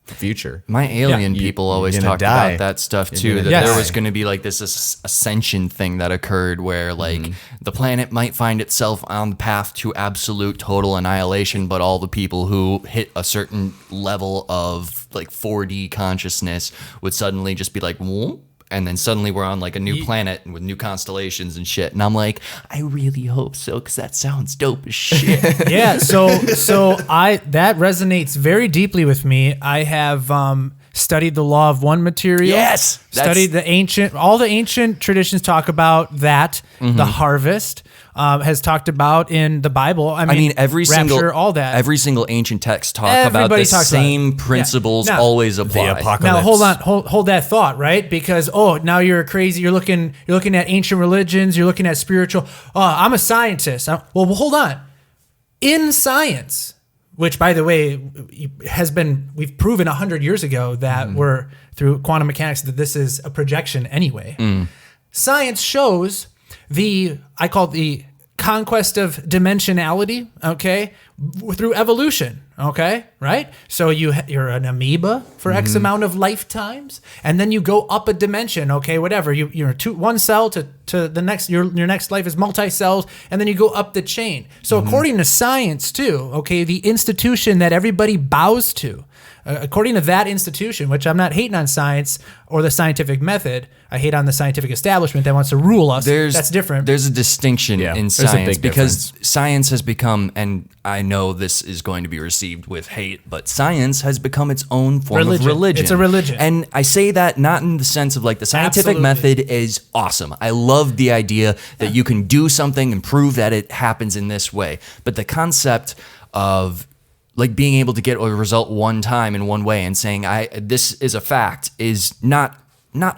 future. My alien Yeah. people You're always gonna talked die. about that stuff too. gonna That die. there was going to be like this ascension thing that occurred where like the planet might find itself on the path to absolute total annihilation, but all the people who hit a certain level of like 4D consciousness would suddenly just be like, whoop, and then suddenly we're on like a new planet with new constellations and shit. And I'm like, I really hope so, because that sounds dope as shit. Yeah, so that resonates very deeply with me. I have studied the law of one material. Yes, studied all the ancient traditions talk about that. The harvest has talked about in the Bible. I mean every rapture, all that. every single ancient text talk about Everybody the talks about it. same principles Now- always apply. apocalypse. Now hold that thought, right? Because now you're crazy. You're looking at ancient religions. You're looking at spiritual. Oh, I'm a scientist. Well, hold on. In science, which by the way we've proven 100 years ago that we're through quantum mechanics that this is a projection anyway. Science shows I call it the conquest of dimensionality, okay, through evolution, okay, right? So you're an amoeba for X amount of lifetimes, and then you go up a dimension, okay, whatever. You're one cell to the next. Your next life is multi-cells, and then you go up the chain. So according to science, too, okay, the institution that everybody bows to. According to that institution, which I'm not hating on science or the scientific method, I hate on the scientific establishment that wants to rule us. That's different. There's a distinction in there's a science big because science has become, and I know this is going to be received with hate, but science has become its own form of religion. It's a religion. And I say that not in the sense of like the scientific method is awesome. I love the idea that you can do something and prove that it happens in this way. But the concept of like being able to get a result one time in one way and saying this is a fact is not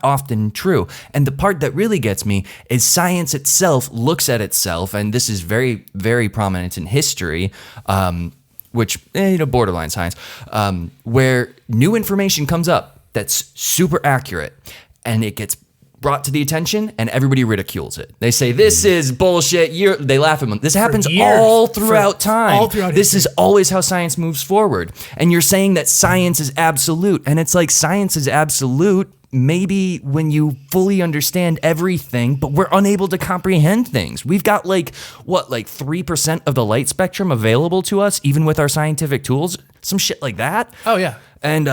often true. And the part that really gets me is science itself looks at itself, and this is very, very prominent in history, which, borderline science, where new information comes up that's super accurate, and it gets brought to the attention, and everybody ridicules it. They say, this is bullshit. They laugh at them. This happens years. all throughout time. All throughout this history. is always how science moves forward. And you're saying that science is absolute. And it's like science is absolute maybe when you fully understand everything, but we're unable to comprehend things. We've got 3% of the light spectrum available to us, even with our scientific tools. Some shit like that. Oh, yeah. And,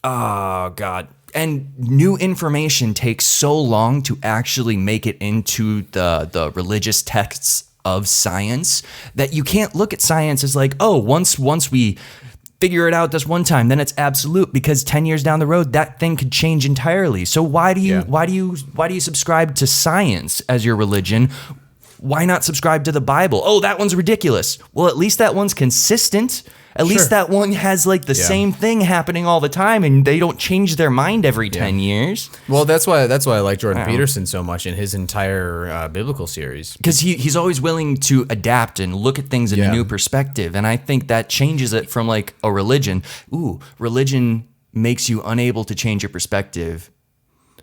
oh, God. And new information takes so long to actually make it into the religious texts of science that you can't look at science as like, oh, once we figure it out this one time, then it's absolute, because 10 years down the road, that thing could change entirely. So why do you subscribe to science as your religion? Why not subscribe to the Bible? Oh, that one's ridiculous. Well, at least that one's consistent. At least that one has the same thing happening all the time, and they don't change their mind every 10 years. Well, that's why I like Jordan Peterson so much in his entire biblical series. Because he's always willing to adapt and look at things in a new perspective. And I think that changes it from a religion. Ooh, religion makes you unable to change your perspective.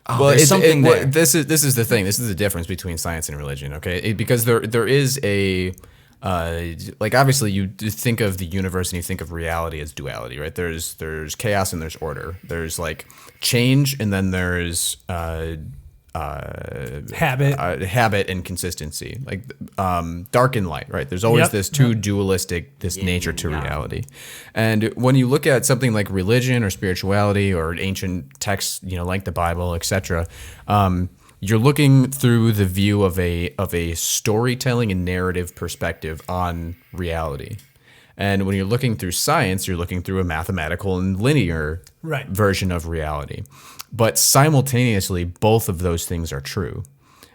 Oh, Well, there's something there. this is the thing. This is the difference between science and religion. Okay, because there is a obviously you think of the universe and you think of reality as duality, right? There's chaos and there's order. There's change, and then there's habit and consistency, dark and light, right? There's always this dualistic nature to reality. And when you look at something like religion or spirituality or ancient texts, like the Bible, etc., you're looking through the view of a storytelling and narrative perspective on reality. And when you're looking through science, you're looking through a mathematical and linear version of reality. But simultaneously, both of those things are true.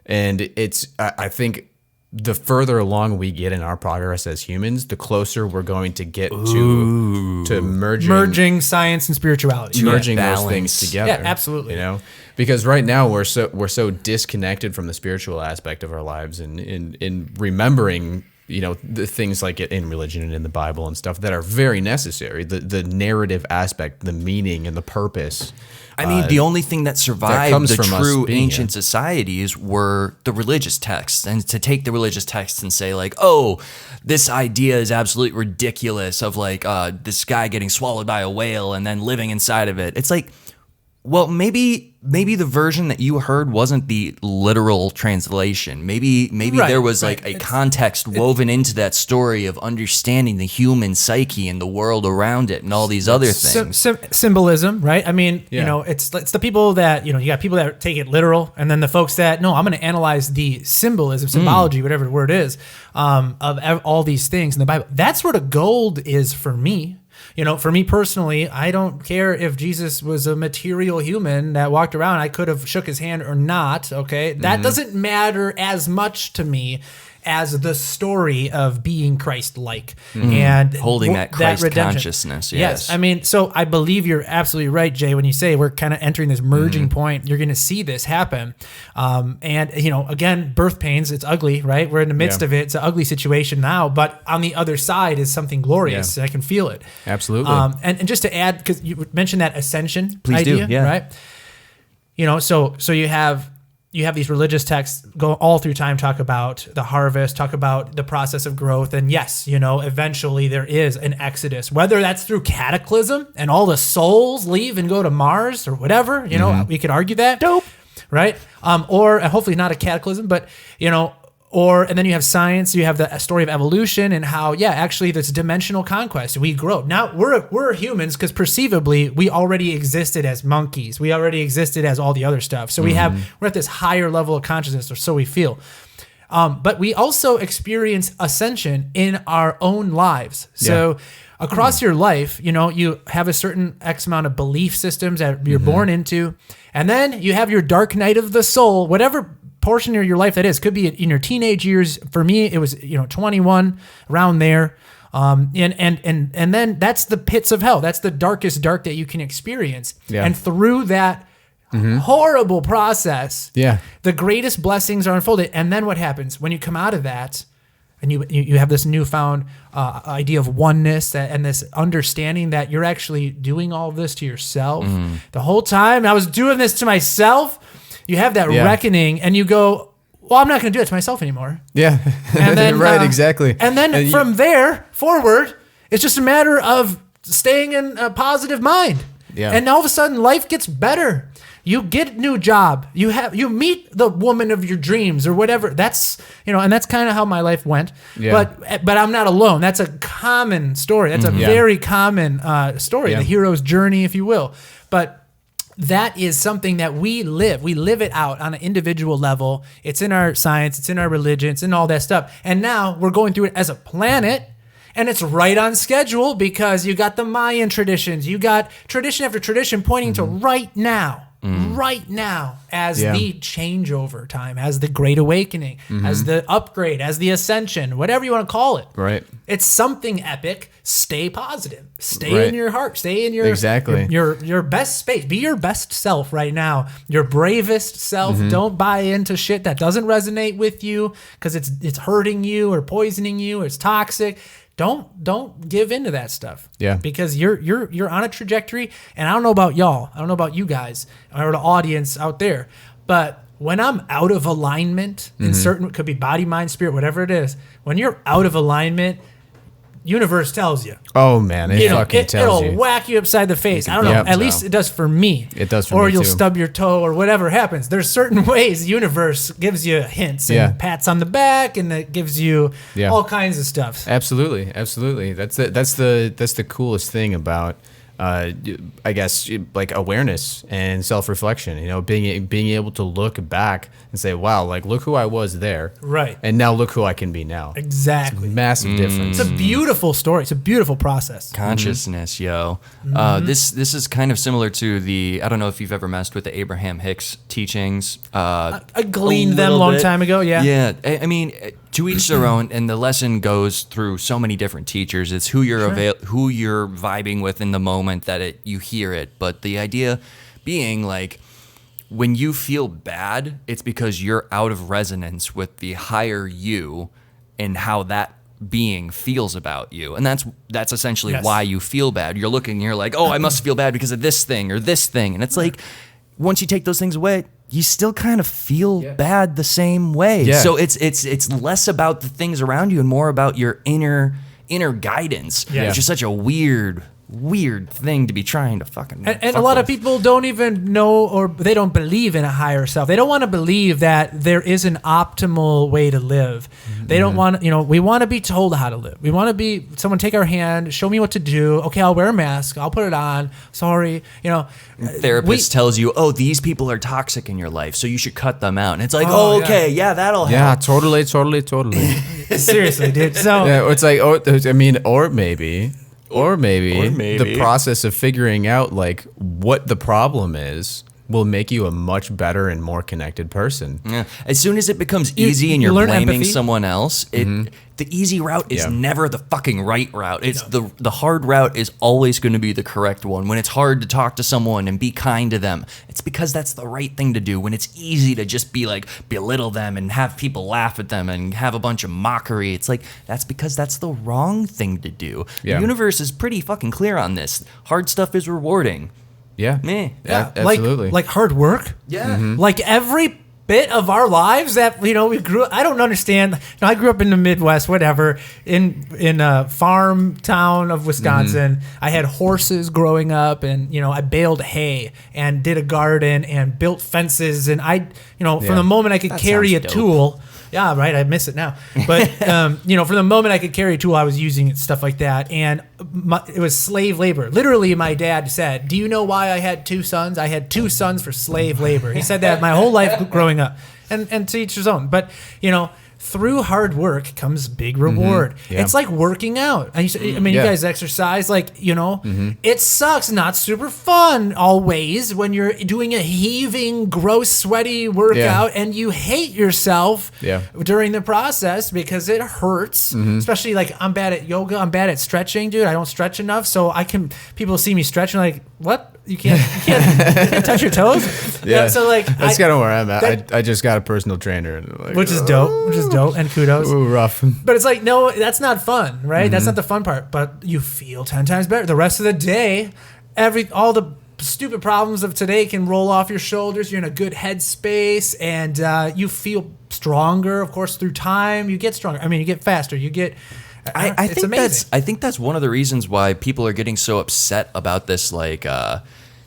And I think the further along we get in our progress as humans, the closer we're going to get to merging science and spirituality. Merging those things together. Yeah, absolutely. Because right now we're so disconnected from the spiritual aspect of our lives, and in remembering the things like in religion and in the Bible and stuff that are very necessary. The narrative aspect, the meaning and the purpose. I mean, the only thing that survived comes the from us true being ancient societies were the religious texts. And to take the religious texts and say like, oh, this idea is absolutely ridiculous of like this guy getting swallowed by a whale and then living inside of it. It's like, well, maybe the version that you heard wasn't the literal translation. Maybe Right, there was right. like a context woven into that story of understanding the human psyche and the world around it and all these other things. Symbolism, right? I mean, Yeah. it's the people that, you got people that take it literal, and then the folks that, no, I'm going to analyze the symbolism, symbology, whatever the word is, of all these things in the Bible. That's where the gold is for me. For me personally, I don't care if Jesus was a material human that walked around. I could have shook his hand or not, okay? That doesn't matter as much to me as the story of being Christ-like and Holding that Christ redemption. consciousness, Yes. yes. I mean, so I believe you're absolutely right, Jay, when you say we're kind of entering this merging point. You're going to see this happen. And, again, birth pains, it's ugly, right? We're in the midst of it. It's an ugly situation now, but on the other side is something glorious. Yeah. I can feel it. Absolutely. And just to add, because you mentioned that ascension Please do, idea, yeah. right? So you have these religious texts go all through time, talk about the harvest, talk about the process of growth. And yes, eventually there is an exodus, whether that's through cataclysm and all the souls leave and go to Mars or whatever, we could argue that. Dope. Right. Or hopefully not a cataclysm, but, and then you have science, you have the story of evolution and how, actually this dimensional conquest, we grow. Now we're humans because perceivably we already existed as monkeys. We already existed as all the other stuff. So we're at this higher level of consciousness, or so we feel. But we also experience ascension in our own lives. So across your life, you have a certain X amount of belief systems that you're born into. And then you have your dark night of the soul, whatever portion of your life that is. Could be in your teenage years. For me, it was 21, around there. And then that's the pits of hell. That's the darkest dark that you can experience. Yeah. And through that horrible process, the greatest blessings are unfolded. And then what happens when you come out of that? And you have this newfound idea of oneness and this understanding that you're actually doing all of this to yourself. The whole time I was doing this to myself. You have that reckoning, and you go, well, I'm not going to do it to myself anymore. Yeah. And then, right, exactly. And then from there forward, it's just a matter of staying in a positive mind. Yeah. And all of a sudden, life gets better. You get a new job. You meet the woman of your dreams or whatever. That's, and that's kind of how my life went. Yeah. But I'm not alone. That's a common story. That's a very common story, the hero's journey, if you will. But that is something that we live. We live it out on an individual level. It's in our science. It's in our religion. It's in all that stuff. And now we're going through it as a planet. And it's right on schedule because you got the Mayan traditions. You got tradition after tradition pointing to right now as the changeover time, as the Great Awakening, as the upgrade, as the ascension, whatever you want to call it. Right. It's something epic. Stay positive. Stay in your heart. Stay in your your best space. Be your best self right now. Your bravest self. Don't buy into shit that doesn't resonate with you because it's hurting you or poisoning you or it's toxic. Don't give into that stuff. Yeah. Because you're on a trajectory, and I don't know about y'all. I don't know about you guys or the audience out there, but when I'm out of alignment in certain, it could be body, mind, spirit, whatever it is, when you're out of alignment, universe tells you. Oh man, it fucking tells you. It'll whack you upside the face. I don't know. Yep. At least it does for me. It does for or me you'll too. stub your toe or whatever happens. There's certain ways the universe gives you hints and pats on the back, and it gives you all kinds of stuff. Absolutely. That's the coolest thing about I guess like awareness and self-reflection, being able to look back and say, wow, like look who I was there. Right. And now look who I can be now. Exactly. Massive difference. It's a beautiful story. It's a beautiful process. Consciousness, yo. This is kind of similar to I don't know if you've ever messed with the Abraham Hicks teachings. I gleaned them a long time ago. Yeah. Yeah. I mean, to each their own, and the lesson goes through so many different teachers. It's who you're who you're vibing with in the moment that you hear it. But the idea being like, when you feel bad, it's because you're out of resonance with the higher you, and how that being feels about you. And that's essentially Yes. why you feel bad. You're looking, you're like, oh, I must feel bad because of this thing or this thing. And it's like, once you take those things away, you still kind of feel bad the same way. Yeah. So it's less about the things around you and more about your inner guidance, Yeah. which is such a weird thing to be trying to fucking And fuck a lot of with. people don't even know, or they don't believe in a higher self. They don't want to believe that there is an optimal way to live. They don't want, we want to be told how to live. We want to be, someone take our hand, show me what to do. Okay, I'll wear a mask. I'll put it on. Sorry. Therapist tells you, oh, these people are toxic in your life, so you should cut them out. And it's like, Oh, okay, yeah, that'll Yeah, help. totally. Seriously, dude. So Yeah, it's like, or maybe the process of figuring out like what the problem is will make you a much better and more connected person. Yeah. As soon as it becomes You- easy and you you're learn blaming empathy. someone else, the easy route is Yeah. never the fucking right route. It's the hard route is always going to be the correct one. When it's hard to talk to someone and be kind to them, it's because that's the right thing to do. When it's easy to just be like belittle them and have people laugh at them and have a bunch of mockery, it's like that's because that's the wrong thing to do. Yeah. The universe is pretty fucking clear on this. Hard stuff is rewarding. Yeah. Meh. Yeah, absolutely. like hard work. Yeah. Like every bit of our lives that we grew. I don't understand. I grew up in the Midwest, whatever, in a farm town of Wisconsin. I had horses growing up, and I baled hay and did a garden and built fences. And from the moment I could That carry a sounds dope. tool. Yeah, right. I miss it now. But, from the moment I could carry a tool, I was using it, stuff like that. And it was slave labor. Literally, my dad said, do you know why I had 2 sons? I had 2 sons for slave labor. He said that my whole life growing up. And to each his own. But, through hard work comes big reward. Yeah. It's like working out. And you Yeah. guys exercise, it sucks, not super fun always when you're doing a heaving, gross, sweaty workout and you hate yourself during the process because it hurts. Especially like I'm bad at yoga, I'm bad at stretching, dude. I don't stretch enough, so people see me stretching like, what? You can't touch your toes? Yeah. So like That's kind of where I'm at. I just got a personal trainer, and like, which is dope and kudos. Ooh, rough. But it's like, no, that's not fun, right? That's not the fun part. But you feel 10 times better. The rest of the day, all the stupid problems of today can roll off your shoulders. You're in a good headspace, and you feel stronger. Of course, through time, you get stronger. I mean, you get faster. You get. I it's think amazing. I think that's one of the reasons why people are getting so upset about this, like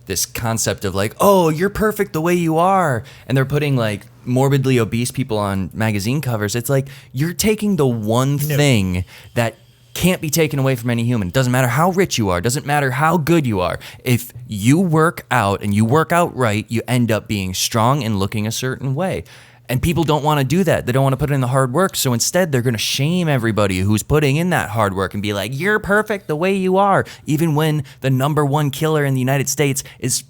this concept of like, oh, you're perfect the way you are, and they're putting like morbidly obese people on magazine covers. It's like you're taking the one thing that can't be taken away from any human. Doesn't matter how rich you are, doesn't matter how good you are. If you work out and you work out right, you end up being strong and looking a certain way. And people don't want to do that. They don't want to put in the hard work. So instead, they're going to shame everybody who's putting in that hard work and be like, you're perfect the way you are. Even when the #1 killer in the United States is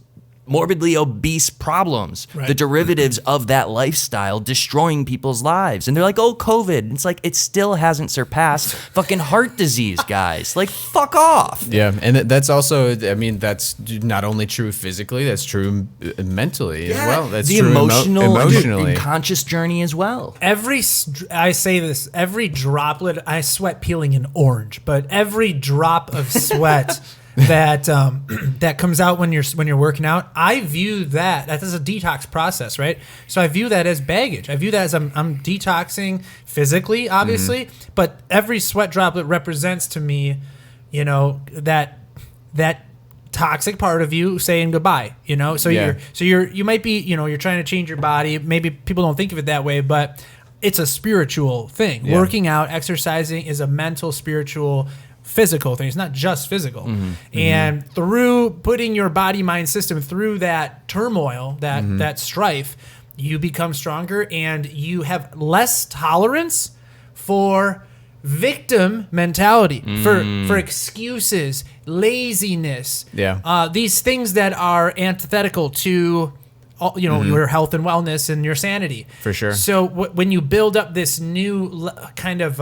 morbidly obese problems, Right. the derivatives of that lifestyle destroying people's lives. And they're like, oh, COVID. And it's like, it still hasn't surpassed fucking heart disease, guys. Like, fuck off. Yeah, and that's also, that's not only true physically, that's true mentally as well. That's the true emotionally and conscious journey as well. I say this, every droplet, I sweat peeling an orange, but every drop of sweat that comes out when you're working out, I view that as a detox process, right? So I view that as baggage. I view that as I'm detoxing physically, obviously, but every sweat droplet represents to me, that toxic part of you saying goodbye, so you might be, you're trying to change your body. Maybe people don't think of it that way, but it's a spiritual thing. Yeah. Working out, exercising is a mental, spiritual, physical thing. It's not just physical. And through putting your body, mind, system through that turmoil, that strife, you become stronger and you have less tolerance for victim mentality, for excuses, laziness, these things that are antithetical to your health and wellness and your sanity. For sure. So when you build up this new kind of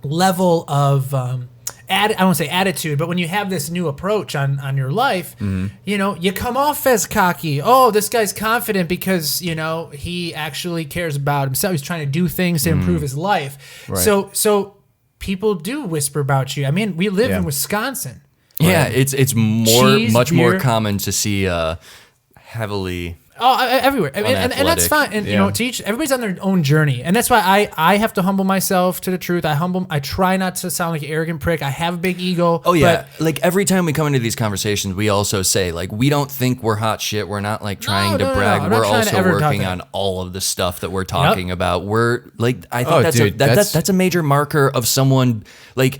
level of I won't say attitude, but when you have this new approach on your life, you know, you come off as cocky. Oh, this guy's confident because, you know, he actually cares about himself. He's trying to do things to improve his life. Right. So people do whisper about you. I mean, we live in Wisconsin. Yeah, it's much more beer. common to see heavily. Everywhere. I mean, and that's fine. And, you know, everybody's on their own journey. And that's why I have to humble myself to the truth. I try not to sound like an arrogant prick. I have a big ego. Oh, yeah. Like, every time we come into these conversations, we also say, like, we don't think we're hot shit. We're not, like, trying to brag. I'm not We're trying to also ever talk working that. on all of the stuff that we're talking about. We're, like, I think dude, that's a major marker of someone, like,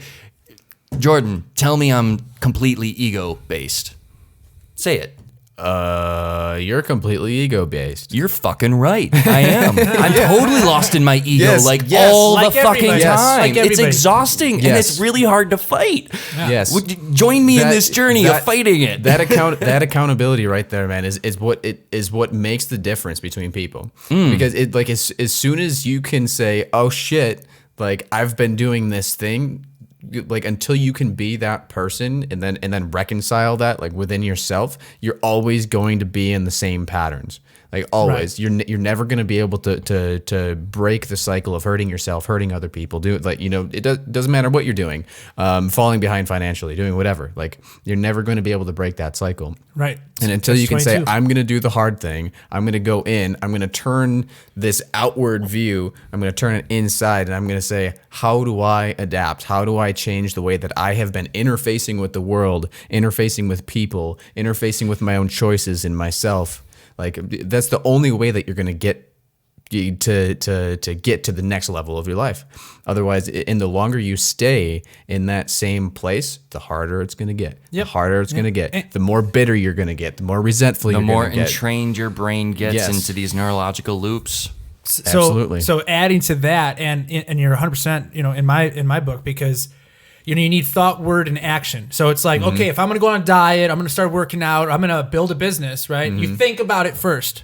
Jordan, tell me I'm completely ego-based. Say it. You're completely ego-based. You're fucking right. I am. I'm totally lost in my ego, Yes, all like the fucking everybody. time. Like It's everybody. exhausting and Yes. it's really hard to fight. Yes. Join me in That- this journey that- of fighting it. That accountability right there, man, is what makes the difference between people. Because it like as soon as you can say, oh shit, like I've been doing this thing, like until you can be that person and then reconcile that like within yourself, you're always going to be in the same patterns. Like always, you're never going to be able to break the cycle of hurting yourself, hurting other people. Do like, you know, it doesn't matter what you're doing, falling behind financially, doing whatever. Like you're never going to be able to break that cycle. Right. And until you can say, 22. I'm going to do the hard thing, I'm going to go in, I'm going to turn this outward view, I'm going to turn it inside, and I'm going to say, how do I adapt? How do I change the way that I have been interfacing with the world, interfacing with people, interfacing with my own choices and myself? Like that's the only way that you're going to get to get to the next level of your life. Otherwise, in the longer you stay in that same place, the harder it's going to get. Yep. The harder it's going to get. The more bitter you're going to get. The more resentful The you're more going to get. entrained your brain gets Yes. into these neurological loops. So, Absolutely. So adding to that, and you're 100%, you know, in my book, because you know you need thought, word, and action. So it's like, okay, if I'm gonna go on a diet, I'm gonna start working out, I'm gonna build a business, right? You think about it first.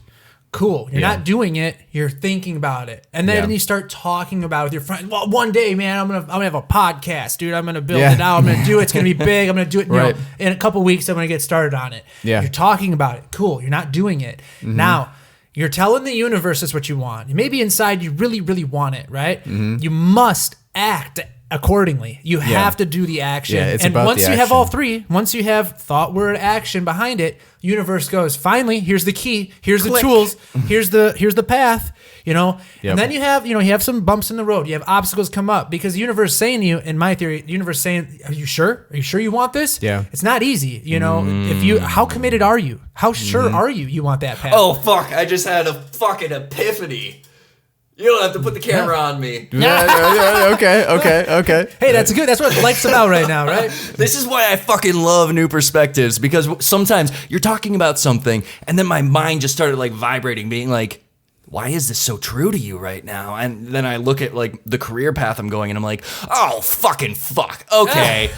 Cool. You're not doing it. You're thinking about it, and then Yeah. you start talking about it with your friends. Well, one day, man, I'm gonna have a podcast, dude. I'm gonna build Yeah. it out. I'm gonna do it. It's gonna be big. I'm gonna do it. You Right. know, in a couple weeks, I'm gonna get started on it. Yeah. You're talking about it. Cool. You're not doing it now. You're telling the universe this is what you want. Maybe inside you really, really want it, right? You must act accordingly. You have to do the action. Yeah, it's and about once the you have all action. three, once you have thought, word, action behind it, universe goes, finally, here's the key, here's the tools, here's the path, you know. Yep. And then you have some bumps in the road. You have obstacles come up because the universe is saying to you, in my theory, the universe is saying, are you sure? Are you sure you want this? Yeah. It's not easy, you know. How committed are you? How sure are you want that path? Oh, fuck. I just had a fucking epiphany. You don't have to put the camera on me. Okay. Hey, that's good. That's what life's about right now, right? This is why I fucking love new perspectives, because sometimes you're talking about something and then my mind just started like vibrating, being like, why is this so true to you right now? And then I look at like the career path I'm going and I'm like, oh, fucking fuck. Okay.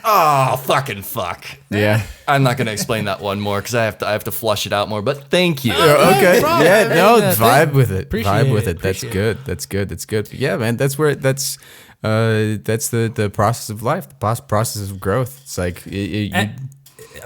Oh, fucking fuck. Yeah. I'm not going to explain that one more because I have to flush it out more, but thank you. Okay. problem. Yeah. No. Yeah, Vibe with it. appreciate Vibe with it, it. That's appreciate good. That's good. That's good. Yeah, man. That's the process of life. The process of growth. It's like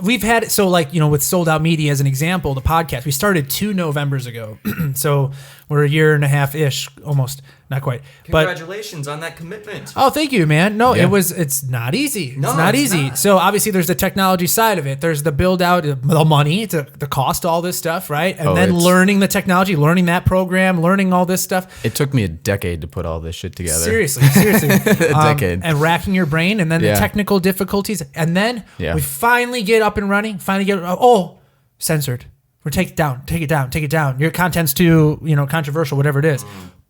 We've had, so like, you know, with Sold Out Media as an example, the podcast, we started 2 Novembers ago. So we're a year and a half ish, almost, not quite. But Congratulations on that commitment. oh, thank you, man. No, Yeah. it's not easy. No, it's not it's easy. not. So obviously there's the technology side of it. There's the build out, the money, the cost, all this stuff, right? And then it's- learning the technology, learning that program, learning all this stuff. it took me a decade to put all this shit together. Seriously. decade. And racking your brain, and then the Yeah. technical difficulties. And then Yeah. we finally get up and running, censored. Or take it down. Your content's too, you know, controversial, whatever it is.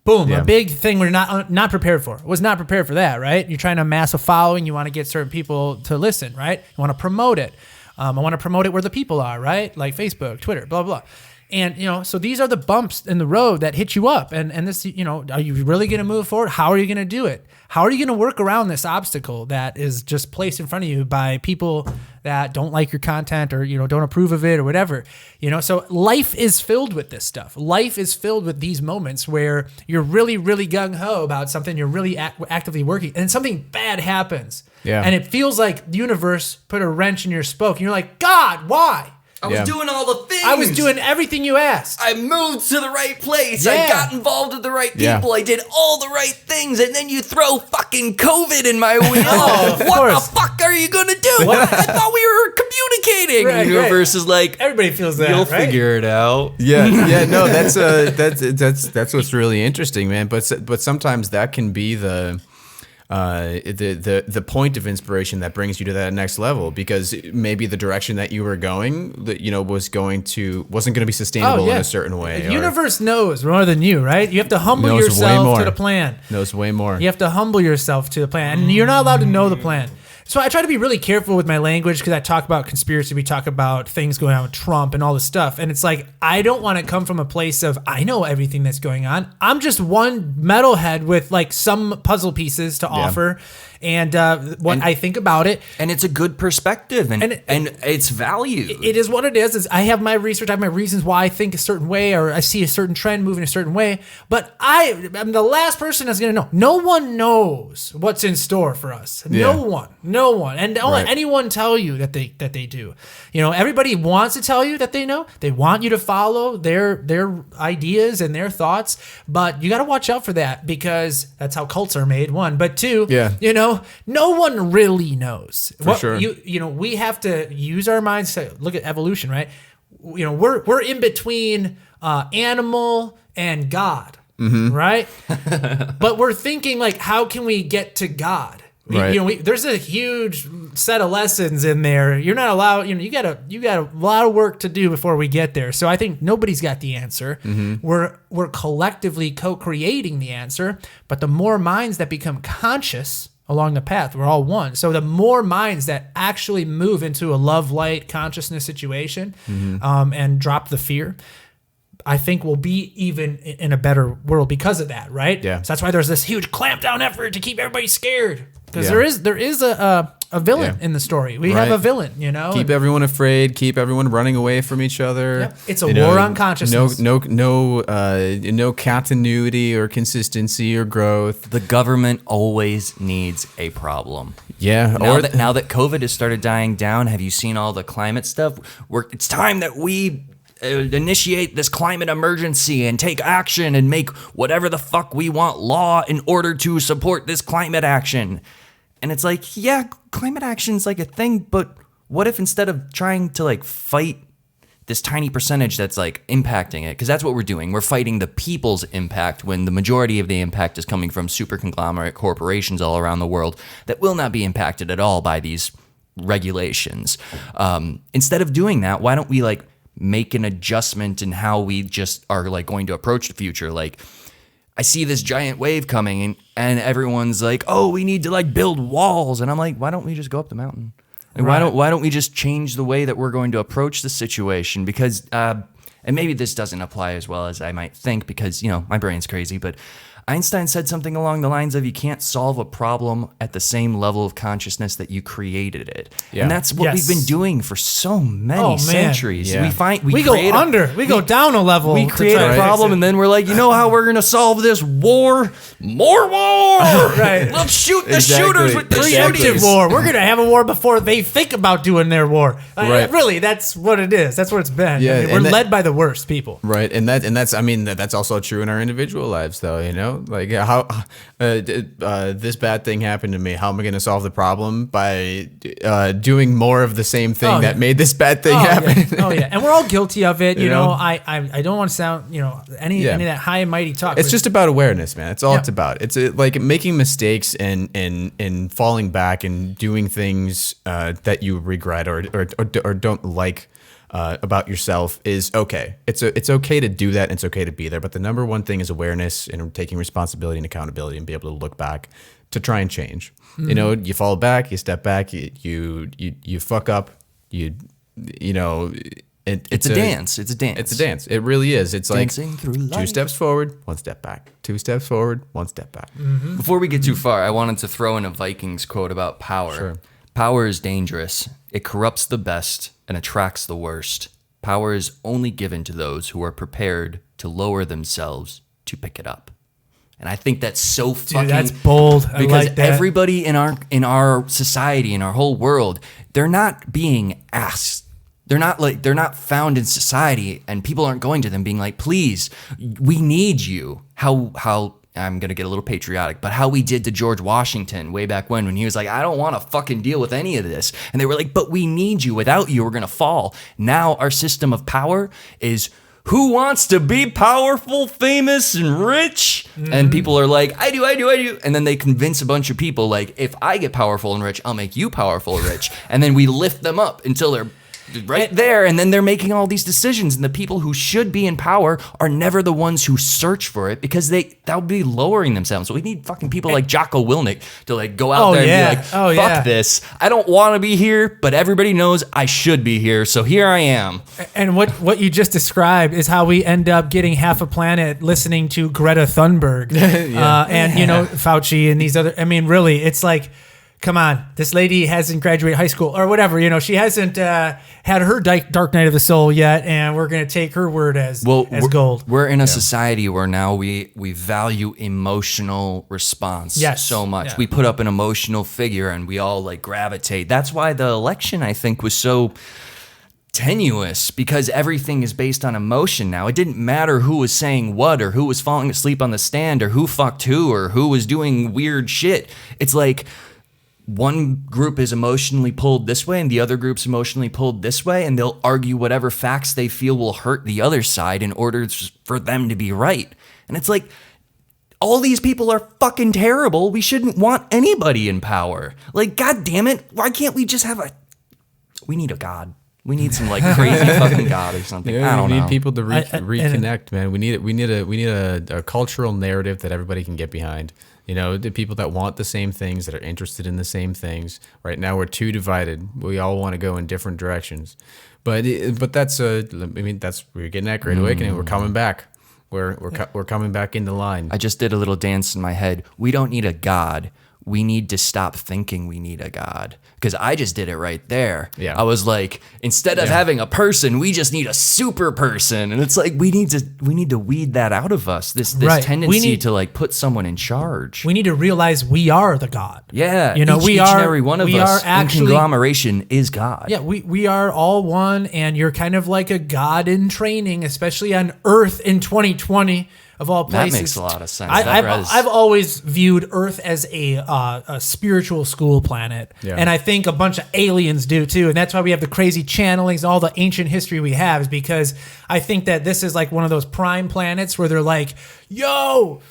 Boom, Yeah. a big thing we're not prepared for. Was not prepared for that, right? You're trying to amass a following. You want to get certain people to listen, right? You want to promote it. I want to promote it where the people are, right? Like Facebook, Twitter, blah, blah, blah. And, you know, so these are the bumps in the road that hit you up. And this, you know, are you really going to move forward? How are you going to do it? How are you going to work around this obstacle that is just placed in front of you by people that don't like your content or, don't approve of it or whatever, so life is filled with this stuff. Life is filled with these moments where you're really, really gung-ho about something, you're really actively working, and something bad happens. Yeah. And it feels like the universe put a wrench in your spoke, and you're like, God, why? I was doing all the things. I was doing everything you asked. I moved to the right place. Yeah. I got involved with the right people. Yeah. I did all the right things, and then you throw fucking COVID in my wheel. Of What course. the fuck are you gonna do? I thought we were communicating. Right, the universe is like, Everybody feels that, you'll right? figure it out. Yeah, no, that's what's really interesting, man. But sometimes that can be the point of inspiration that brings you to that next level, because maybe the direction that you were going, wasn't going to be sustainable in a certain way. The universe knows more than you, right? You have to humble Knows way yourself more. to the plan. Knows way more. You have to humble yourself to the plan, and you're not allowed to know the plan. So I try to be really careful with my language because I talk about conspiracy, we talk about things going on with Trump and all this stuff. And it's like, I don't want to come from a place of, I know everything that's going on. I'm just one metalhead with like some puzzle pieces to offer. And I think about it. And it's a good perspective, and it's valued. It is what it is I have my research, I have my reasons why I think a certain way, or I see a certain trend moving a certain way. But I'm the last person that's going to know. No one knows what's in store for us. Yeah. No one. And don't let Right. anyone tell you that they do. Everybody wants to tell you that they know. They want you to follow their ideas and their thoughts. But you got to watch out for that, because that's how cults are made, one. But two, no one really knows. For sure. We have to use our minds to look at evolution, right? We're in between animal and God, right? But we're thinking like, how can we get to God? Right. There's a huge set of lessons in there. You're not allowed. You got a lot of work to do before we get there. So I think nobody's got the answer. We're collectively co-creating the answer. But the more minds that become conscious along the path, we're all one. So the more minds that actually move into a love, light, consciousness situation, and drop the fear, I think we'll be even in a better world because of that, right? Yeah. So that's why there's this huge clampdown effort to keep everybody scared, because Yeah. there is a villain in the story. We have Right. a villain, Keep everyone afraid. Keep everyone running away from each other. Yep. It's a war on consciousness. No continuity or consistency or growth. The government always needs a problem. Yeah. Now that COVID has started dying down, have you seen all the climate stuff? It's time that we initiate this climate emergency and take action and make whatever the fuck we want law in order to support this climate action. And it's like, yeah, climate action's like a thing, but what if instead of trying to like fight this tiny percentage that's like impacting it, because that's what we're doing. We're fighting the people's impact when the majority of the impact is coming from super conglomerate corporations all around the world that will not be impacted at all by these regulations. Instead of doing that, why don't we like make an adjustment in how we just are like going to approach the future? Like, I see this giant wave coming and everyone's like, oh, we need to like build walls. And I'm like, why don't we just go up the mountain? And Right. why don't we just change the way that we're going to approach the situation? Because, and maybe this doesn't apply as well as I might think, because, my brain's crazy, but Einstein said something along the lines of, you can't solve a problem at the same level of consciousness that you created it. Yeah. And that's what Yes. we've been doing for so many Oh, man. centuries. Yeah. We go under. We go down a level. We to create try a to problem, fix it. and then we're like, how we're gonna solve this war? More war! Right. Let's shoot the Exactly. shooters with the Preemptive shooters. war. We're gonna have a war before they think about doing their war. Right. Really, that's what it is. That's what it's been. Yeah, we're and led by the worst people. Right, that's also true in our individual lives, though. Like how this bad thing happened to me. How am I going to solve the problem? By doing more of the same thing Oh, that yeah. made this bad thing happen. Yeah. Oh yeah, and we're all guilty of it. You know? I don't want to sound any of that high and mighty talk. It's but just about awareness, man. It's all Yeah. it's about. It's like making mistakes and falling back and doing things that you regret or don't like about yourself is okay. It's okay to do that. And it's okay to be there. But the number one thing is awareness and taking responsibility and accountability and be able to look back to try and change. Mm-hmm. You fall back, you step back, you fuck up, it's It's a dance. It's a dance. It's a dance. It really is. It's Dancing like through 2 life. steps forward, 1 step back. 2 steps forward, 1 step back. Before we get too far, I wanted to throw in a Vikings quote about power. Sure. Power is dangerous. It corrupts the best and attracts the worst. Power is only given to those who are prepared to lower themselves to pick it up. And I think that's so fucking... Dude, that's bold. I because like that. everybody in our society, in our whole world, they're not being asked. They're not found in society, and people aren't going to them being like, please, we need you. How I'm going to get a little patriotic, but how we did to George Washington way back when he was like, I don't want to fucking deal with any of this. And they were like, but we need you. Without you, we're going to fall. Now our system of power is, who wants to be powerful, famous, and rich? Mm-hmm. And people are like, I do. And then they convince a bunch of people like, if I get powerful and rich, I'll make you powerful and rich. And then we lift them up until they're right there, and then they're making all these decisions, and the people who should be in power are never the ones who search for it, because that would be lowering themselves. So we need fucking people like Jocko Willink to like go out there and be like, fuck this. I don't want to be here, but everybody knows I should be here, so here I am. And what you just described is how we end up getting half a planet listening to Greta Thunberg and you know, Fauci and these other. I mean, really, it's like, come on, this lady hasn't graduated high school or whatever. You know, she hasn't had her dark night of the soul yet, and we're going to take her word as gold. We're in a society where now we value emotional response so much. Yeah. We put up an emotional figure, and we all like gravitate. That's why the election, I think, was so tenuous, because everything is based on emotion now. It didn't matter who was saying what, or who was falling asleep on the stand, or who fucked who, or who was doing weird shit. It's like, one group is emotionally pulled this way and the other group's emotionally pulled this way, and they'll argue whatever facts they feel will hurt the other side in order for them to be right. And it's like, all these people are fucking terrible. We shouldn't want anybody in power. Like, God damn it. Why can't we just have we need a God. We need some like crazy fucking God or something. Yeah, I don't know. We need people to reconnect, man. We need a cultural narrative that everybody can get behind. You know, the people that want the same things, that are interested in the same things. Right now, we're too divided. We all want to go in different directions. But that's we're getting that Great Awakening. We're coming back. We're coming back into line. I just did a little dance in my head. We don't need a God. We need to stop thinking we need a God. Because I just did it right there. Yeah. I was like, instead of having a person, we just need a super person. And it's like, we need to weed that out of us. This tendency to like put someone in charge. We need to realize we are the God. Yeah. You know, each and every one of us in conglomeration is God. Yeah, we are all one, and you're kind of like a God in training, especially on Earth in 2020. Of all places, that makes a lot of sense. I've always viewed Earth as a spiritual school planet, and I think a bunch of aliens do too. And that's why we have the crazy channelings, all the ancient history we have, is because I think that this is like one of those prime planets where they're like, "Yo,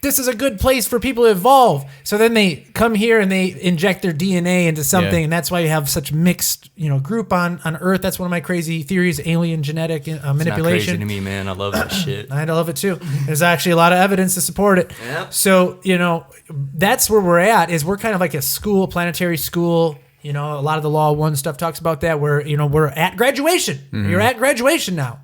this is a good place for people to evolve." So then they come here and they inject their DNA into something, and that's why you have such mixed, group on Earth. That's one of my crazy theories: alien genetic manipulation. It's not crazy to me, man. I love that shit. I love it too. There's actually a lot of evidence to support it. Yep. So that's where we're at. Is we're kind of like a school, planetary school. A lot of the Law 1 stuff talks about that. Where we're at graduation. Mm-hmm. You're at graduation now.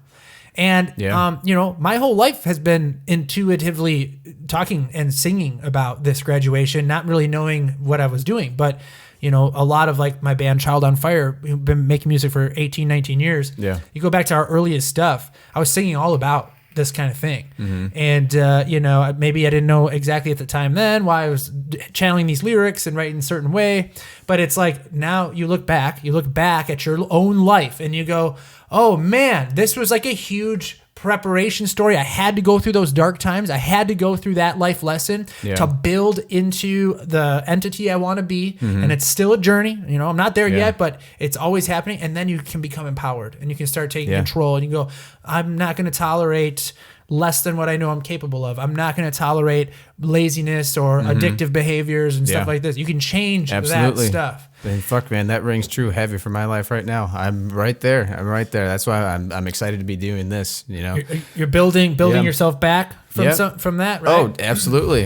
And, my whole life has been intuitively talking and singing about this graduation, not really knowing what I was doing. But, a lot of like my band Child on Fire, who've been making music for 18, 19 years. Yeah. You go back to our earliest stuff, I was singing all about this kind of thing. Mm-hmm. And, maybe I didn't know exactly at the time then why I was channeling these lyrics and writing a certain way. But it's like, now you look back at your own life and you go, oh man, this was like a huge preparation story. I had to go through those dark times. I had to go through that life lesson to build into the entity I want to be. Mm-hmm. And it's still a journey. I'm not there yet, but it's always happening. And then you can become empowered and you can start taking control, and you go, I'm not going to tolerate less than what I know I'm capable of. I'm not going to tolerate laziness or addictive behaviors and stuff like this. You can change that stuff. And fuck, man, that rings true heavy for my life right now. I'm right there. That's why I'm excited to be doing this. You're building yourself back from that, right? Oh, absolutely.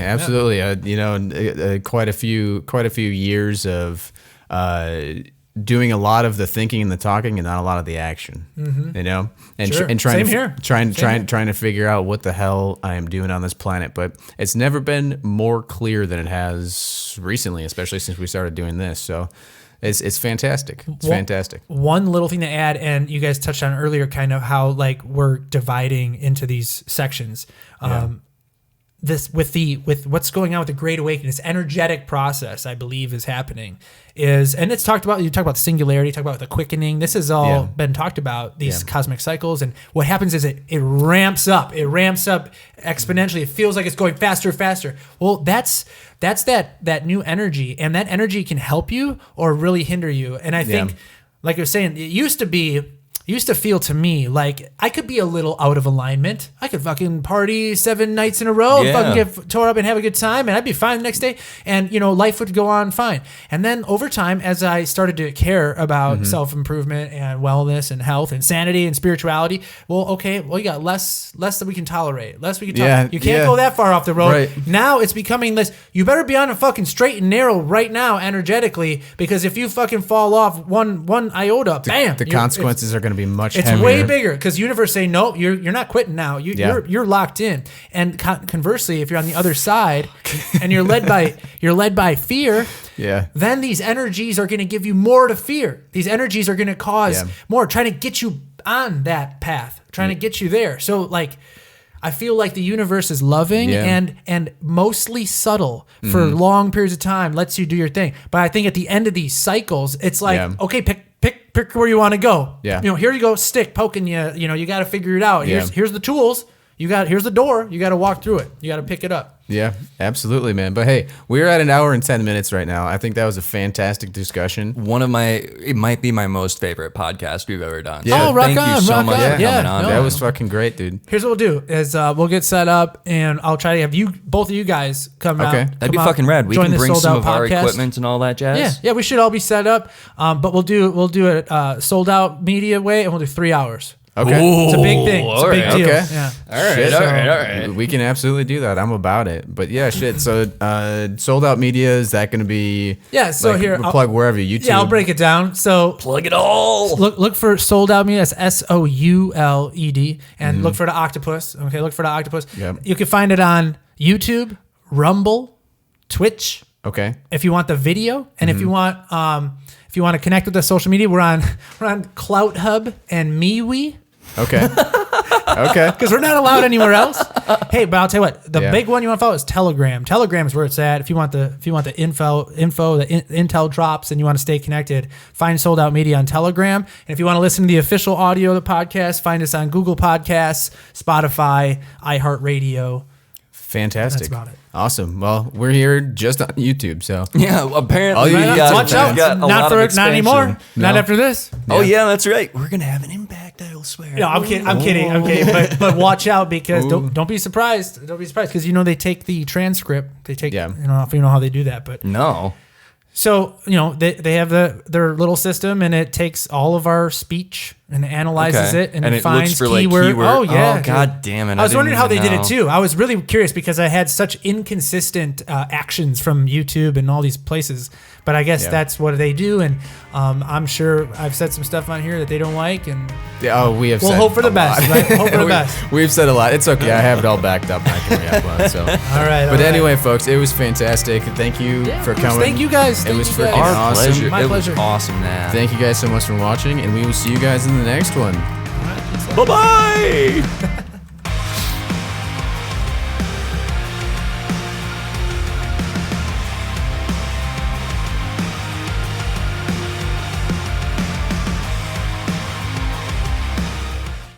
Quite a few years of doing a lot of the thinking and the talking and not a lot of the action. Mm-hmm. And trying to figure out what the hell I am doing on this planet. But it's never been more clear than it has recently, especially since we started doing this. So It's fantastic. It's fantastic. One little thing to add, and you guys touched on earlier, kind of how like we're dividing into these sections. This with what's going on with the Great Awakening, this energetic process, I believe, is happening. And it's talked about. You talk about the singularity, talk about the quickening. This has all been talked about. These cosmic cycles, and what happens is it ramps up. It ramps up exponentially. It feels like it's going faster, faster. Well, that's that new energy, and that energy can help you or really hinder you. And I think, like I was saying, it used to feel to me like I could be a little out of alignment. I could fucking party 7 nights in a row and fucking get tore up and have a good time, and I'd be fine the next day, and life would go on fine. And then over time, as I started to care about self-improvement and wellness and health and sanity and spirituality, you got less that we can tolerate, less we can tolerate. You can't go that far off the road. Right. Now it's becoming this. You better be on a fucking straight and narrow right now energetically, because if you fucking fall off one iota, bam, the consequences are going to be much it's heavier. Way bigger, because universe say no, you're not quitting now. You're locked in. And conversely, if you're on the other side and you're led by fear, then these energies are going to give you more to fear. These energies are going to cause more, trying to get you on that path, trying to get you there. So like, I feel like the universe is loving and mostly subtle for long periods of time, lets you do your thing. But I think at the end of these cycles, it's like, okay, pick where you want to go. Yeah. Here you go, stick poking you. You got to figure it out. Here's the tools. Here's the door. You got to walk through it. You got to pick it up. Yeah, absolutely, man. But hey, we're at 1 hour and 10 minutes right now. I think that was a fantastic discussion. It might be my most favorite podcast we've ever done. Yeah. So thank you so much for coming on. That was fucking great, dude. Here's what we'll do is we'll get set up, and I'll try to have both of you guys come out. That'd be fucking rad. We can bring some of our equipment and all that jazz. Yeah, we should all be set up. But we'll do it sold out media way, and we'll do 3 hours. Okay. Ooh, it's a big thing. It's a big deal. Okay. Yeah. All right. We can absolutely do that. I'm about it. But yeah, shit. So sold out media, is that going to be? Yeah. So like, here, we'll plug wherever YouTube. Yeah, I'll break it down. So plug it all. Look for sold out media. That's SOULED, and look for the octopus. Okay, look for the octopus. Yep. You can find it on YouTube, Rumble, Twitch. Okay. If you want the video, and if you want to connect with the social media, we're on Clout Hub and MeWe. Okay. Okay. Because we're not allowed anywhere else. Hey, but I'll tell you what, the big one you want to follow is Telegram. Telegram is where it's at. If you want the info, the intel drops, and you want to stay connected, find Sold Out Media on Telegram. And if you want to listen to the official audio of the podcast, find us on Google Podcasts, Spotify, iHeartRadio. Fantastic. That's about it. Awesome. Well, we're here just on YouTube, so yeah. Apparently, watch out. Not anymore. No. Not after this. Oh yeah, that's right. We're gonna have an impact. I will swear. No, I'm kidding. I'm kidding. But watch out, because don't be surprised. Don't be surprised, because they take the transcript. They take if you know how they do that, but no. So, they have their little system, and it takes all of our speech and analyzes it, and it finds looks for keyword. Oh, yeah. Oh, god damn it. I was wondering how they did it too. I was really curious, because I had such inconsistent actions from YouTube and all these places. But I guess that's what they do, and I'm sure I've said some stuff on here that they don't like, and we have. We'll hope for the best. Right? Hope for the best. We've said a lot. It's okay. I have it all backed up. I can re-upload. So. All right. But anyway, folks, it was fantastic. Thank you for coming. Thank you guys. It was freaking our awesome. pleasure. My pleasure. Was awesome, man. Thank you guys so much for watching, and we will see you guys in the next one. Bye bye.